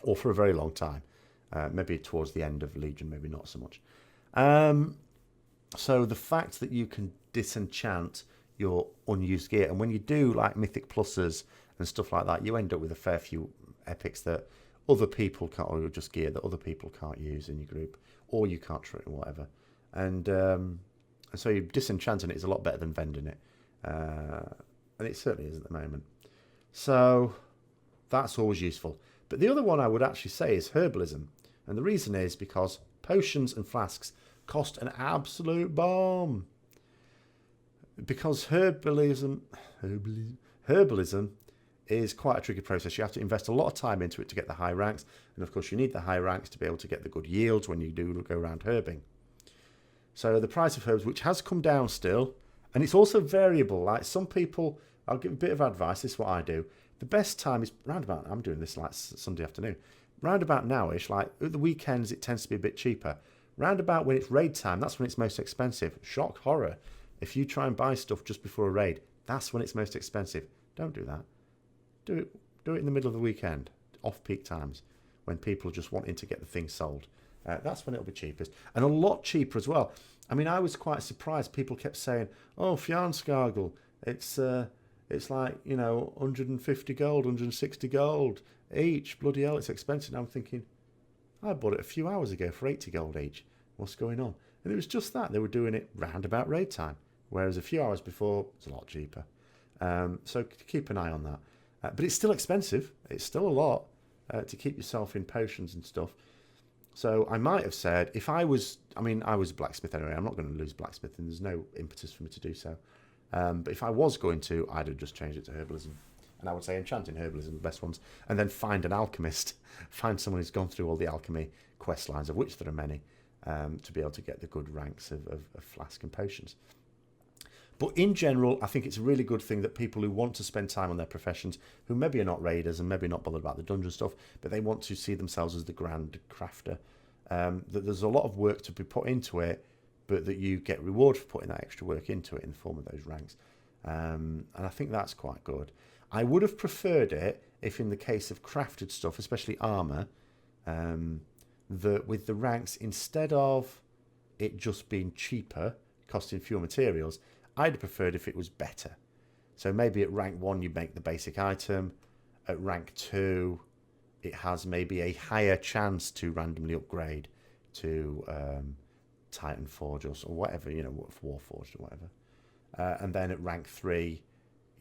or for a very long time. Maybe towards the end of Legion, maybe not so much. So the fact that you can disenchant your unused gear, and when you do like Mythic Pluses and stuff like that, you end up with a fair few epics that other people can't, or just gear that other people can't use in your group, or you can't trade or whatever. And so you disenchanting it is a lot better than vending it, and it certainly is at the moment. So that's always useful. But the other one I would actually say is herbalism, and the reason is because potions and flasks cost an absolute bomb. Because herbalism is quite a tricky process. You have to invest a lot of time into it to get the high ranks, and of course you need the high ranks to be able to get the good yields when you do go around herbing. So the price of herbs, which has come down still, and it's also variable. Like some people, I'll give a bit of advice. This is what I do. The best time is round about. I'm doing this like Sunday afternoon. Round about nowish, like at the weekends, it tends to be a bit cheaper. Round about when it's raid time, that's when it's most expensive. Shock horror. If you try and buy stuff just before a raid, that's when it's most expensive. Don't do that. Do it in the middle of the weekend, off-peak times, when people are just wanting to get the thing sold. That's when it'll be cheapest. And a lot cheaper as well. I mean, I was quite surprised. People kept saying, oh, Fjarnskargl, it's like, 150 gold, 160 gold each. Bloody hell, it's expensive. And I'm thinking, I bought it a few hours ago for 80 gold each. What's going on? And it was just that. They were doing it round about raid time, whereas a few hours before, it's a lot cheaper. So keep an eye on that. But it's still expensive. It's still a lot to keep yourself in potions and stuff. So I might have said, I was a blacksmith anyway. I'm not going to lose blacksmith, and there's no impetus for me to do so. But if I was going to, I'd have just changed it to herbalism. And I would say enchanting, herbalism, the best ones. And then find an alchemist. Find someone who's gone through all the alchemy quest lines, of which there are many, to be able to get the good ranks of flask and potions. But in general, I think it's a really good thing that people who want to spend time on their professions, who maybe are not raiders and maybe not bothered about the dungeon stuff, but they want to see themselves as the grand crafter, that there's a lot of work to be put into it, but that you get reward for putting that extra work into it in the form of those ranks. And I think that's quite good. I would have preferred it if in the case of crafted stuff, especially armour, that with the ranks, instead of it just being cheaper, costing fewer materials, I'd have preferred if it was better. So maybe at rank 1 you make the basic item. At rank 2 it has maybe a higher chance to randomly upgrade to Titan Forge or whatever, Warforged or whatever. And then at rank 3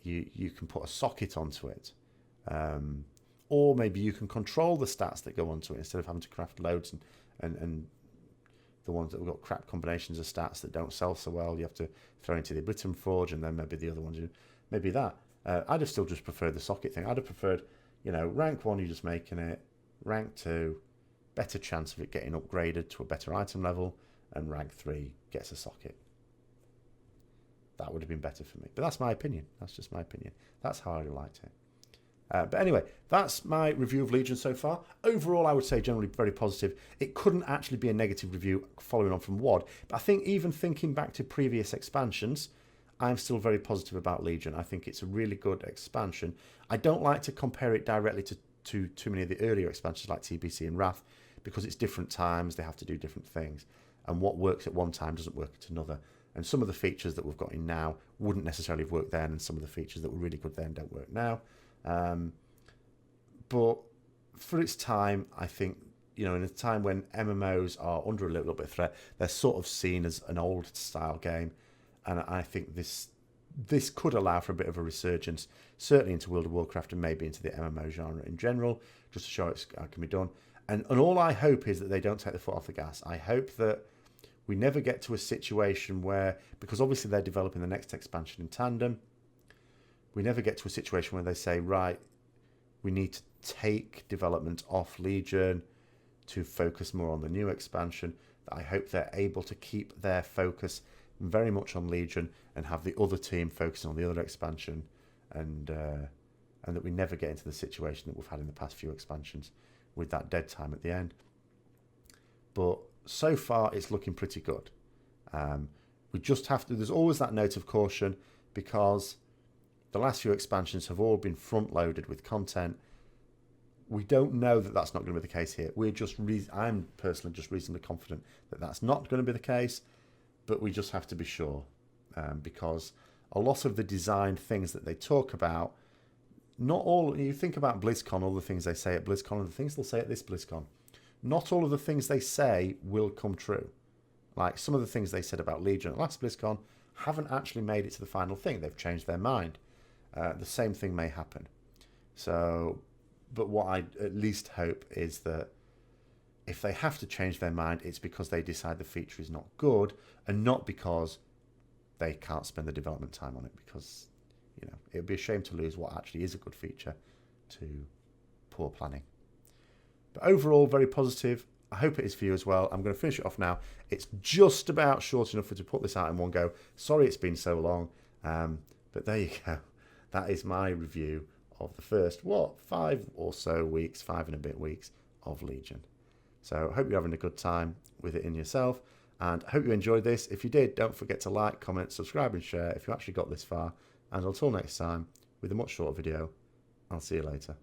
you can put a socket onto it. Or maybe you can control the stats that go onto it instead of having to craft loads and the ones that have got crap combinations of stats that don't sell so well, you have to throw into the Oblivion Forge, and then maybe the other ones, maybe that. I'd have still just preferred the socket thing. I'd have preferred, rank 1 you're just making it, rank 2, better chance of it getting upgraded to a better item level, and rank 3 gets a socket. That would have been better for me. But that's my opinion. That's just my opinion. That's how I liked it. But anyway, that's my review of Legion so far. Overall, I would say generally very positive. It couldn't actually be a negative review following on from WoD. But I think even thinking back to previous expansions, I'm still very positive about Legion. I think it's a really good expansion. I don't like to compare it directly to too many of the earlier expansions like TBC and Wrath, because it's different times, they have to do different things, and what works at one time doesn't work at another. And some of the features that we've got in now wouldn't necessarily have worked then, and some of the features that were really good then don't work now. But for its time, I think, in a time when MMOs are under a little bit of threat, they're sort of seen as an old style game, and I think this could allow for a bit of a resurgence, certainly into World of Warcraft and maybe into the MMO genre in general, just to show it can be done. And all I hope is that they don't take the foot off the gas. I hope that we never get to a situation where, because obviously they're developing the next expansion in tandem, we never get to a situation where they say, right, we need to take development off Legion to focus more on the new expansion. I hope they're able to keep their focus very much on Legion and have the other team focusing on the other expansion, and that we never get into the situation that we've had in the past few expansions with that dead time at the end. But so far it's looking pretty good. We just have to, there's always that note of caution, because the last few expansions have all been front loaded with content. We don't know that that's not going to be the case here. I'm personally just reasonably confident that that's not going to be the case, but we just have to be sure, because a lot of the design things that they talk about, not all, you think about BlizzCon, all the things they say at BlizzCon and the things they'll say at this BlizzCon, not all of the things they say will come true. Like some of the things they said about Legion at last BlizzCon haven't actually made it to the final thing. They've changed their mind. The same thing may happen. So, but what I at least hope is that if they have to change their mind, it's because they decide the feature is not good, and not because they can't spend the development time on it, because, it would be a shame to lose what actually is a good feature to poor planning. But overall, very positive. I hope it is for you as well. I'm going to finish it off now. It's just about short enough to put this out in one go. Sorry it's been so long, but there you go. That is my review of the first, 5 or so weeks, 5 and a bit weeks of Legion. So I hope you're having a good time with it in yourself, and I hope you enjoyed this. If you did, don't forget to like, comment, subscribe and share if you actually got this far. And until next time, with a much shorter video, I'll see you later.